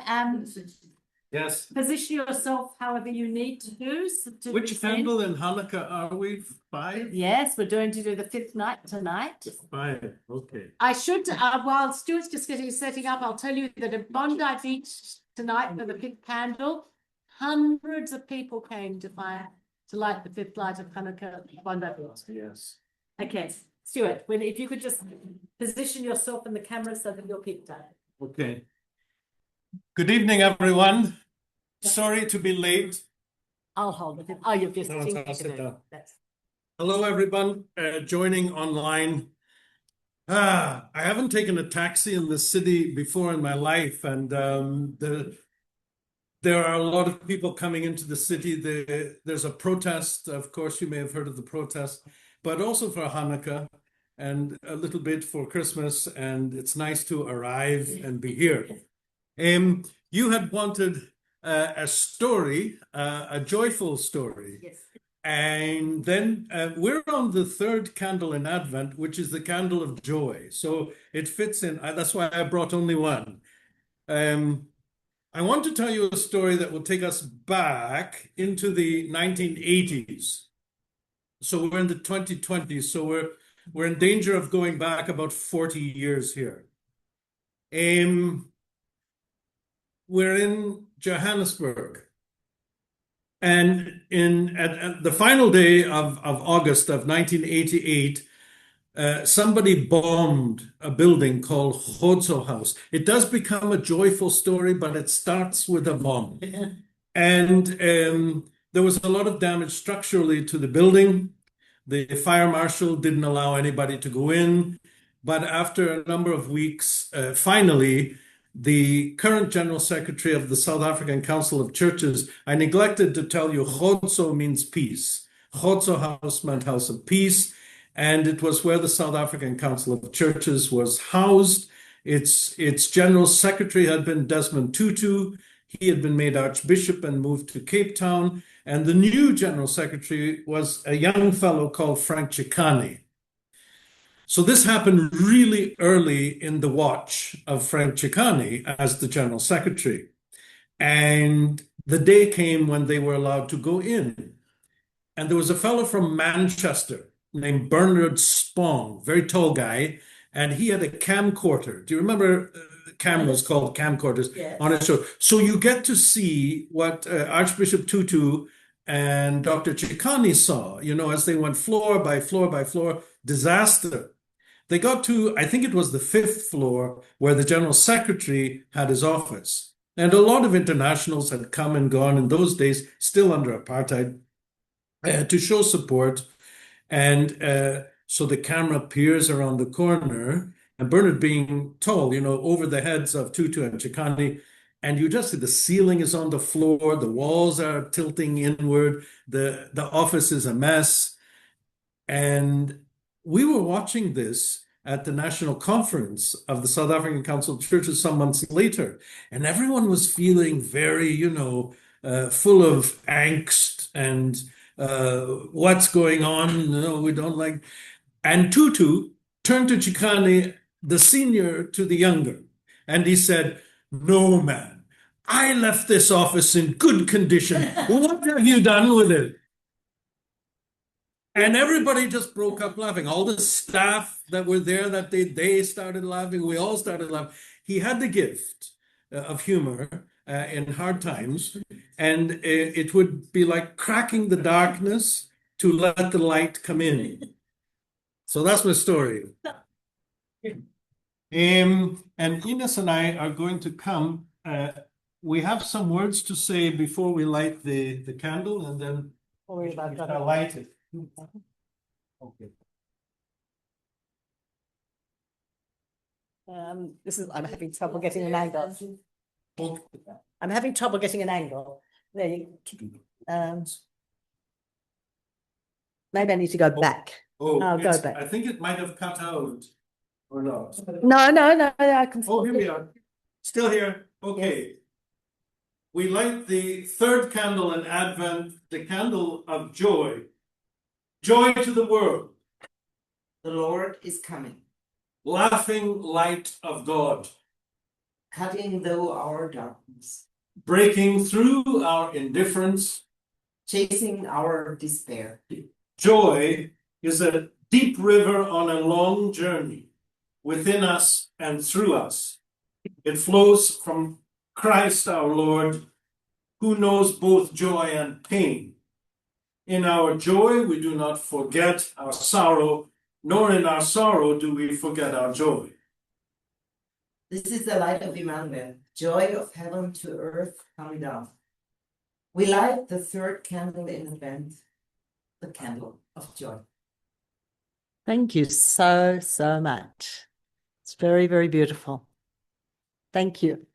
Yes. Position yourself however you need to do. Which descend. candle in Hanukkah are we? 5? Yes, we're going to do the 5th night tonight. 5. Okay. I should, while Stewart's just setting up, I'll tell you that at Bondi Beach tonight for the 5th candle, hundreds of people came to light the 5th light of Hanukkah at Bondi Beach. Yes. Okay, Stewart, if you could just position yourself in the camera so that you're picked up. Okay. Good evening, everyone. Sorry to be late. I'll hold it. Oh, you're just No, I'll sit down. Hello, everyone joining online. I haven't taken a taxi in the city before in my life, and there are a lot of people coming into the city. There's a protest. Of course, you may have heard of the protest, but also for Hanukkah and a little bit for Christmas. And it's nice to arrive and be here. You had wanted a story, a joyful story. Yes. And then we're on the 3rd candle in Advent, which is the candle of joy. So it fits in. That's why I brought only one. I want to tell you a story that will take us back into the 1980s. So we're in the 2020s. So we're in danger of going back about 40 years here. We're in Johannesburg. And at the final day of August of 1988, somebody bombed a building called Hodzo House. It does become a joyful story, but it starts with a bomb. And there was a lot of damage structurally to the building. The fire marshal didn't allow anybody to go in. But after a number of weeks, finally, the current General Secretary of the South African Council of Churches, I neglected to tell you, Hodzo means peace. Hodzo House meant House of Peace, and it was where the South African Council of Churches was housed. Its General Secretary had been Desmond Tutu. He had been made Archbishop and moved to Cape Town, and the new General Secretary was a young fellow called Frank Chikane. So this happened really early in the watch of Frank Chikane as the General Secretary. And the day came when they were allowed to go in. And there was a fellow from Manchester named Bernard Spong, very tall guy, and he had a camcorder. Do you remember cameras called camcorders on his show? So you get to see what Archbishop Tutu and Dr. Chikane saw, as they went floor by floor by floor, disaster. They got to, I think it was the 5th floor, where the General Secretary had his office. And a lot of internationals had come and gone in those days, still under apartheid, to show support. And so the camera peers around the corner, and Bernard being tall, over the heads of Tutu and Chikane, and you just see the ceiling is on the floor, the walls are tilting inward, the office is a mess. And we were watching this at the national conference of the South African Council of Churches some months later, and everyone was feeling very, full of angst and what's going on, we don't like. And Tutu turned to Chikane, the senior to the younger, and he said, "No, man, I left this office in good condition. What have you done with it?" And everybody just broke up laughing. All the staff that were there that day, they started laughing. We all started laughing. He had the gift of humor in hard times, and it would be like cracking the darkness to let the light come in. So that's my story. And Inez and I are going to come. We have some words to say before we light the candle, and then I'll light it. Okay. I'm having trouble getting an angle. I'm having trouble getting an angle. There you maybe I need to go back. I'll go back. I think it might have cut out or not. No, I can. Oh, here we are. Still here. Okay. Yes. We light the 3rd candle in Advent, the candle of joy. Joy to the world. The Lord is coming. Laughing light of God. Cutting through our darkness. breaking through our indifference. chasing our despair. Joy is a deep river on a long journey within us and through us. It flows from Christ our Lord, who knows both joy and pain. In our joy, we do not forget our sorrow, nor in our sorrow do we forget our joy. This is the light of Emmanuel, joy of heaven to earth coming down. We light the third candle in Advent, the candle of joy. Thank you so, so much. It's very, very beautiful. Thank you.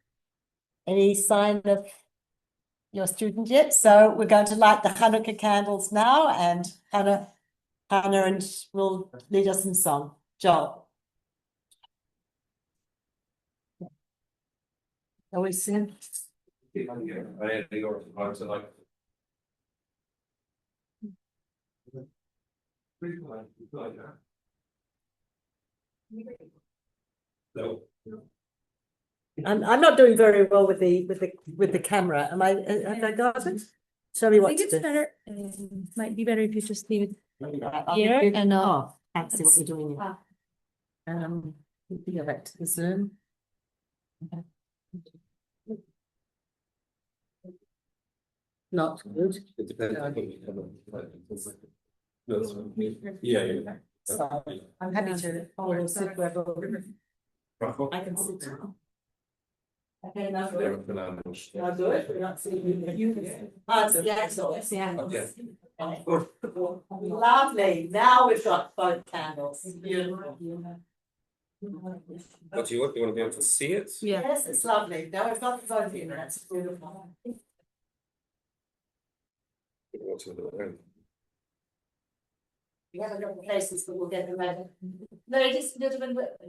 Any sign of your student yet? So we're going to light the Hanukkah candles now, and Hanna and will lead us in song. Joel. Are we singing? I'm not doing very well with the camera. Am I? Have I got it? Show me I what think to it's do. better. Might be better if you just leave it I'll here do- and oh, can't see what you're doing here. Ah. Go back to the Zoom. Okay. Not good. It depends. Yeah. So I'm happy to follow sit wherever I can sit. Okay, now good. Now good. We're not seeing you. It's the axle. It's the angles. Lovely. Now we've got both candles. Beautiful. What do you want? You want to be able to see it? Yeah. Yes, it's lovely. Now we've got both in. That's beautiful. We haven't got the places, but we'll get them later. No, just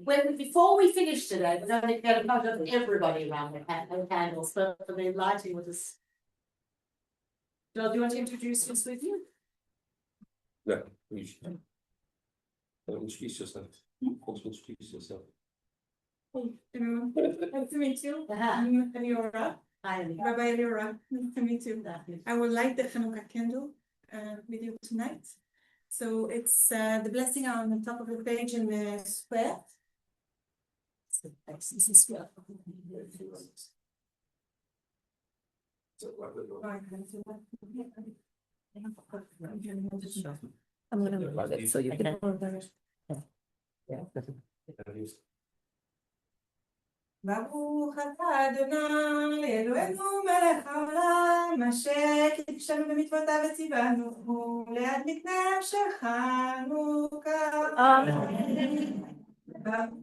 when before we finish today, we're going to get a bunch of everybody around with candles for the lighting with us. Joel, do you want to introduce us with you? No, you should. Don't introduce yourself. Introduce yourself. Everyone, nice to meet you. Uh-huh. I'm Eliora, Hi, Rabbi Eliora. Nice to meet you. I will light the Chanukah candle with you tonight. So it's the blessing on the top of the page in the square. I'm gonna love it so you can. ברוך אתה אדוני אלוהינו מלך העולם אשר קידשנו במצוותיו וציוונו ליד מקנה של חנוכה. ברוך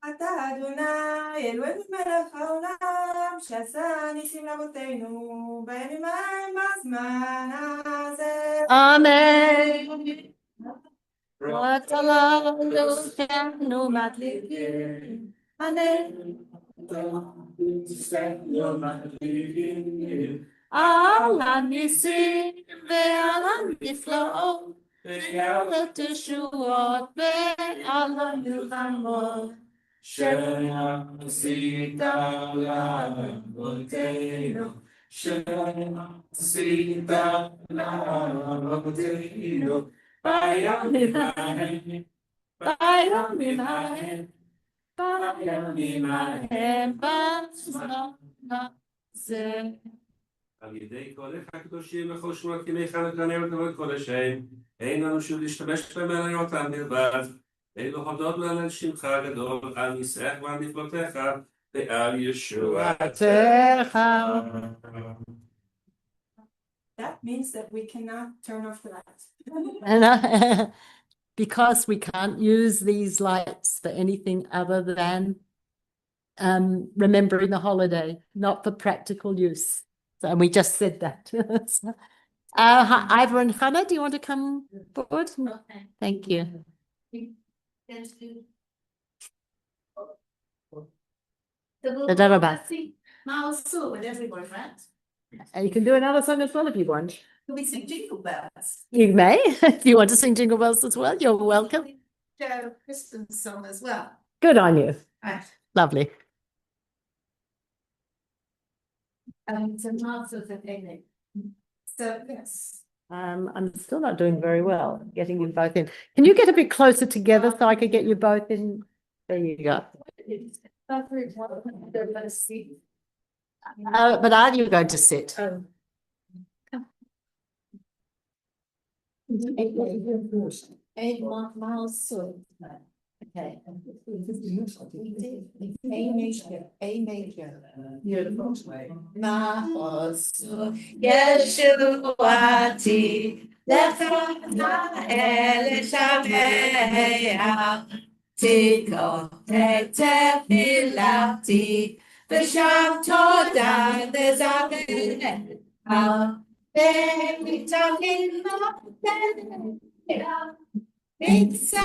אתה אדוני אלוהינו מלך העולם שעשה ניסים לאבותינו בימים ההם בזמן הזה. Amen. What a love can no matter. Amen. על הניסים ועל הנפלאות ועל התשועות ועל המלחמות שעשית לאבותינו שעשית לאבותינו בימים ההם בזמן הזה. על ידי קודש הקדושים וכל שמות ימי חנוכה נר כבוד קודשם, אין לנו שוב להשתמש בהם אלא אותם בלבד. אלו הודות לנו על שמך הגדול, על ניסך ועל נפלותיך, ועל ישועתך. That means that we cannot turn off the lights. And because we can't use these lights for anything other than remembering the holiday, not for practical use. So, and we just said that. So, Ivor and Hanna, do you want to come forward? Thank you. תודה רבה. with everyone, right? And you can do another song as well if you want. Can we sing Jingle Bells? You may, if you want to sing Jingle Bells as well, you're welcome. Joe Kristen's song as well. Good on you. Right. Lovely. To Martha's and Amy. So, yes. I'm still not doing very well getting you both in. Can you get a bit closer together so I could get you both in? There you go. But are you going to sit? A miles okay. A major, A major. Yeshuati, Lechana El Shamea, Tiko Tefilati, V'sham Toda Nezamen, Baby talking about it's say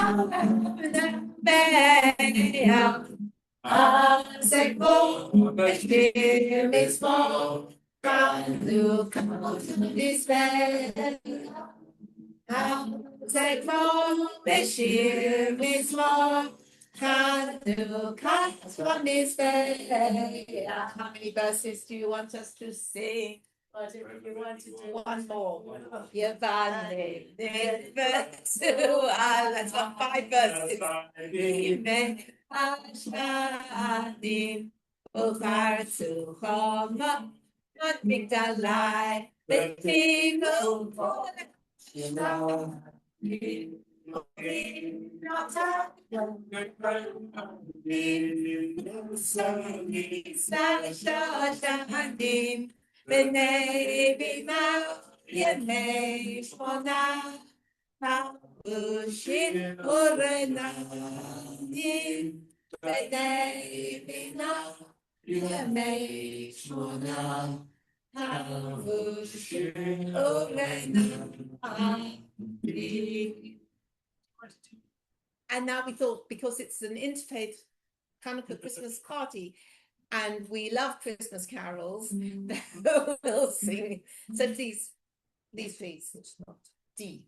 more, it's more, trying to come out of this bed. Say more, it's more, trying to come from this bed. How many verses do you want us to sing? Or do you want to do one more? Yavane, that's not 5 verses. Ashmadim, Ochar to Choma, not Migdalai, the people for the B'nai B'nai Yemei Shmona Ha'ushim Urenanim B'nai B'nai Yemei Shmona Ha'ushim Urenanim. And now we thought, because it's an interfaith Chanukah Christmas party, and we love Christmas carols, we'll sing. So please, it's not D.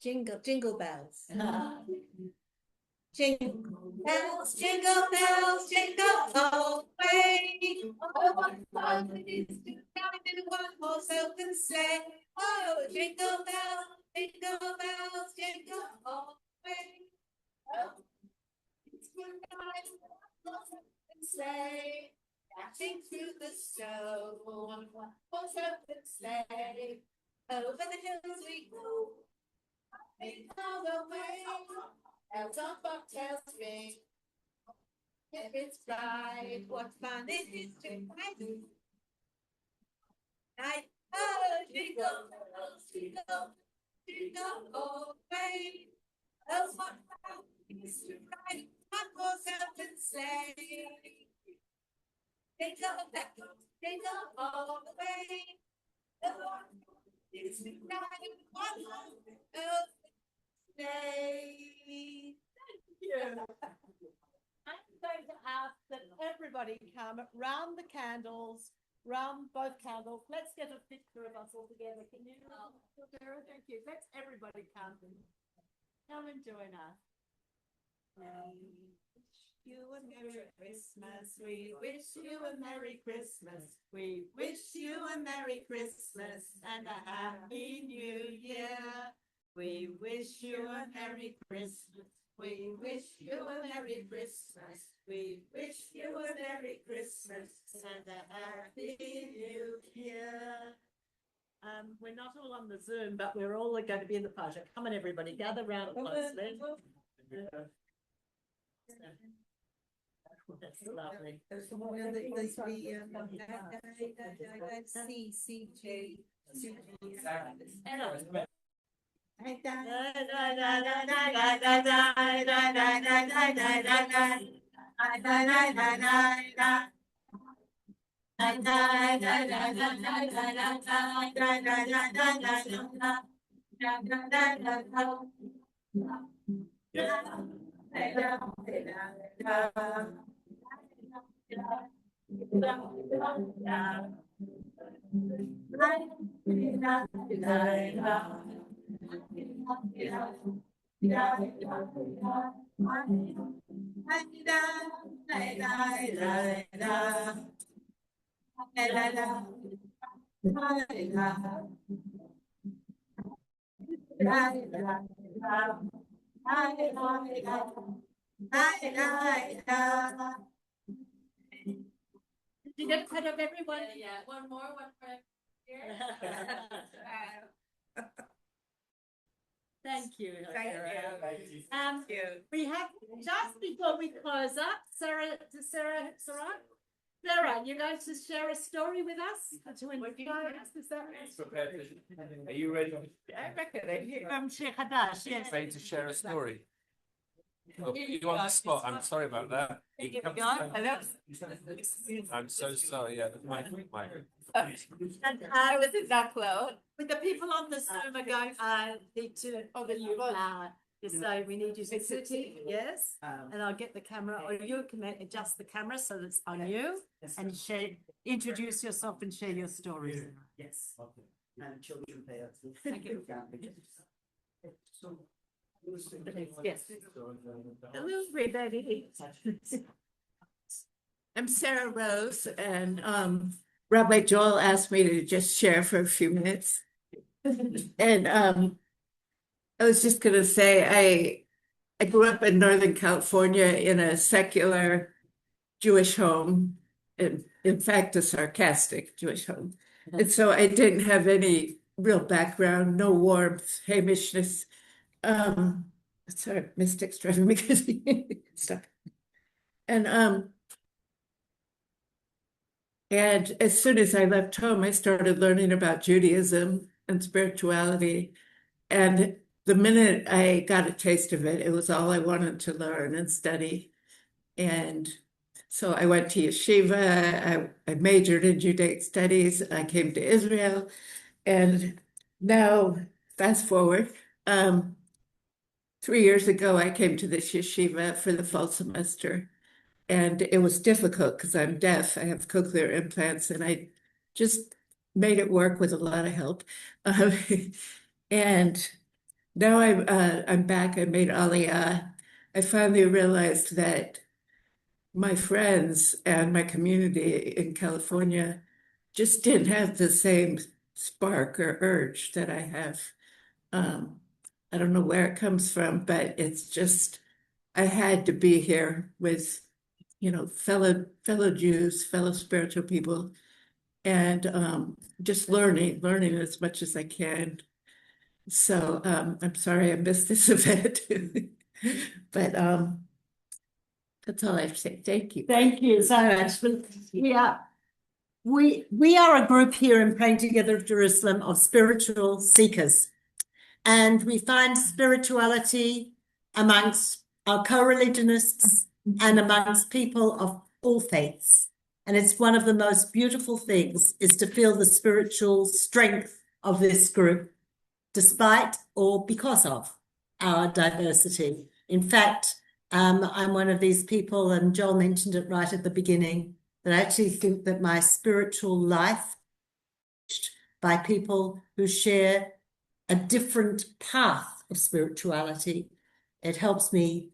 Jingle bells. Jingle bells, jingle all the way. Oh, what fun it is to ride in one horse open sleigh. Oh, jingle bells, jingle all the way. Oh, it's good ride in one horse open sleigh. Dashing through the snow, one horse open sleigh. Over the hills we go, in all the way. Bells on bobtails ring. If it's bright, what fun it is to ride. Night, oh, jingle bells, jingle all the way. Bells, what fun it is to ride one horse open sleigh. Jingle bells, jingle all the way. It's the ride one horse open sleigh. Thank you. I'm going to ask that everybody come round the candles, round both candles. Let's get a picture of us all together. Can you? Thank you. Let's everybody come and join us. You a Merry Christmas. We wish you a Merry Christmas. We wish you a Merry Christmas and a Happy New Year. We wish you a Merry Christmas. We wish you a Merry Christmas. We wish you a Merry Christmas and a Happy New Year. We're not all on the Zoom, but we're all going to be in the Paja. Come on, everybody, gather round closely. That's lovely. You get rid of everyone? Yeah, one more here. Thank you. Thank you. We have, just before we close up, Sarah, you're going to share a story with us to inspire us, is that right? Are you ready? I reckon From Sheikh Hadash, yes. Ready to share a story? Oh, you on the spot. I'm sorry about that. I'm so sorry. Yeah, my. And, I wasn't that close. with the people on the Zoom are going, need to, so we need you to sit here, yes, and I'll get the camera, or you can adjust the camera so that it's on you, and introduce yourself and share your stories. Yes. And children pay us. Thank you. Yes. Hello, everybody. I'm Sarah Rose, and Rabbi Joel asked me to just share for a few minutes. And I was just gonna say I grew up in Northern California in a secular Jewish home, and in fact a sarcastic Jewish home. And so I didn't have any real background, no warmth, Hamishness. Sorry, mystics driving me crazy. Stop. And as soon as I left home, I started learning about Judaism and spirituality. And the minute I got a taste of it, it was all I wanted to learn and study. And so I went to yeshiva, I majored in Judaic studies, I came to Israel, and now, fast forward, 3 years ago, I came to this yeshiva for the fall semester. And it was difficult because I'm deaf. I have cochlear implants, and I just made it work with a lot of help. And now I'm back. I made Aliyah. I finally realized that my friends and my community in California just didn't have the same spark or urge that I have. I don't know where it comes from, but it's just, I had to be here with, fellow Jews, fellow spiritual people, and just learning as much as I can. So I'm sorry I missed this event, but that's all I have to say. Thank you. Thank you so much. We are a group here in Praying Together of Jerusalem of spiritual seekers. And we find spirituality amongst our co-religionists and amongst people of all faiths. And it's one of the most beautiful things is to feel the spiritual strength of this group, despite or because of our diversity. In fact, I'm one of these people, and Joel mentioned it right at the beginning, that I actually think that my spiritual life by people who share a different path of spirituality. It helps me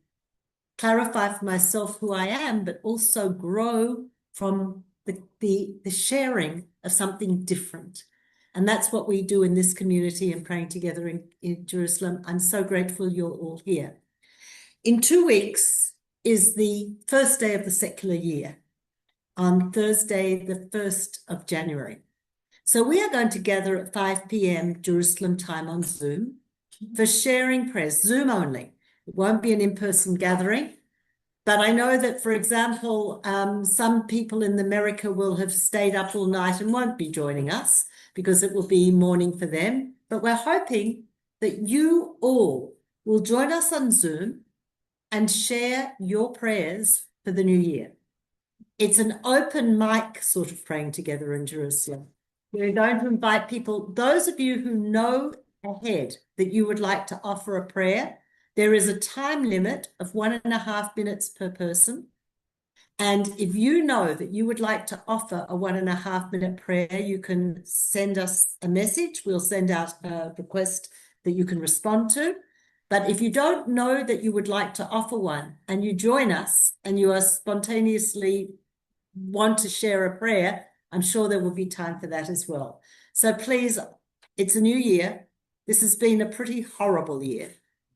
clarify for myself who I am, but also grow from the sharing of something different. And that's what we do in this community and Praying Together in Jerusalem. I'm so grateful you're all here. In 2 weeks is the first day of the secular year, on Thursday, the 1st of January. So we are going to gather at 5 p.m. Jerusalem time on Zoom for sharing prayers, Zoom only. It won't be an in-person gathering, but I know that, for example, some people in America will have stayed up all night and won't be joining us because it will be morning for them. But we're hoping that you all will join us on Zoom and share your prayers for the new year. It's an open mic sort of praying together in Jerusalem. We're going to invite people, those of you who know ahead that you would like to offer a prayer. There is a time limit of 1.5 minutes per person. And if you know that you would like to offer a 1.5 minute prayer, you can send us a message. We'll send out a request that you can respond to. But if you don't know that you would like to offer one and you join us and you are spontaneously want to share a prayer, I'm sure there will be time for that as well. So please, it's a new year. This has been a pretty horrible year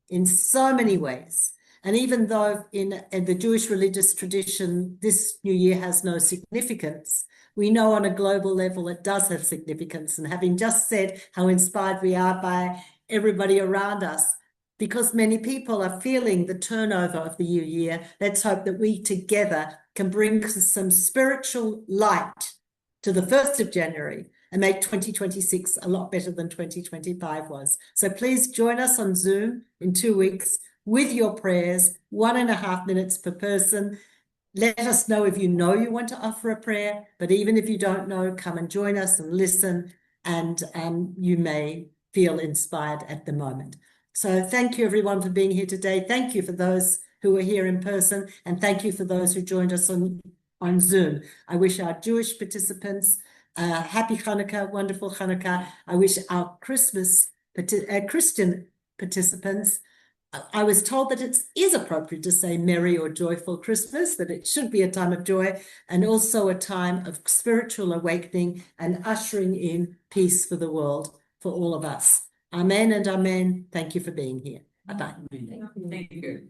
in so many ways. And even though in the Jewish religious tradition, this new year has no significance, we know on a global level it does have significance. And having just said how inspired we are by everybody around us, because many people are feeling the turnover of the new year, let's hope that we together can bring some spiritual light to the 1st of January and make 2026 a lot better than 2025 was. So please join us on Zoom in 2 weeks with your prayers, 1.5 minutes per person. Let us know if you know you want to offer a prayer, but even if you don't know, come and join us and listen, and you may feel inspired at the moment. So thank you everyone for being here today. Thank you for those who are here in person, and thank you for those who joined us on Zoom. I wish our Jewish participants happy Chanukah, wonderful Chanukah. I wish our Christian participants, I was told that it is appropriate to say merry or joyful Christmas, that it should be a time of joy and also a time of spiritual awakening and ushering in peace for the world, for all of us. Amen and amen. Thank you for being here. Bye-bye. Thank you.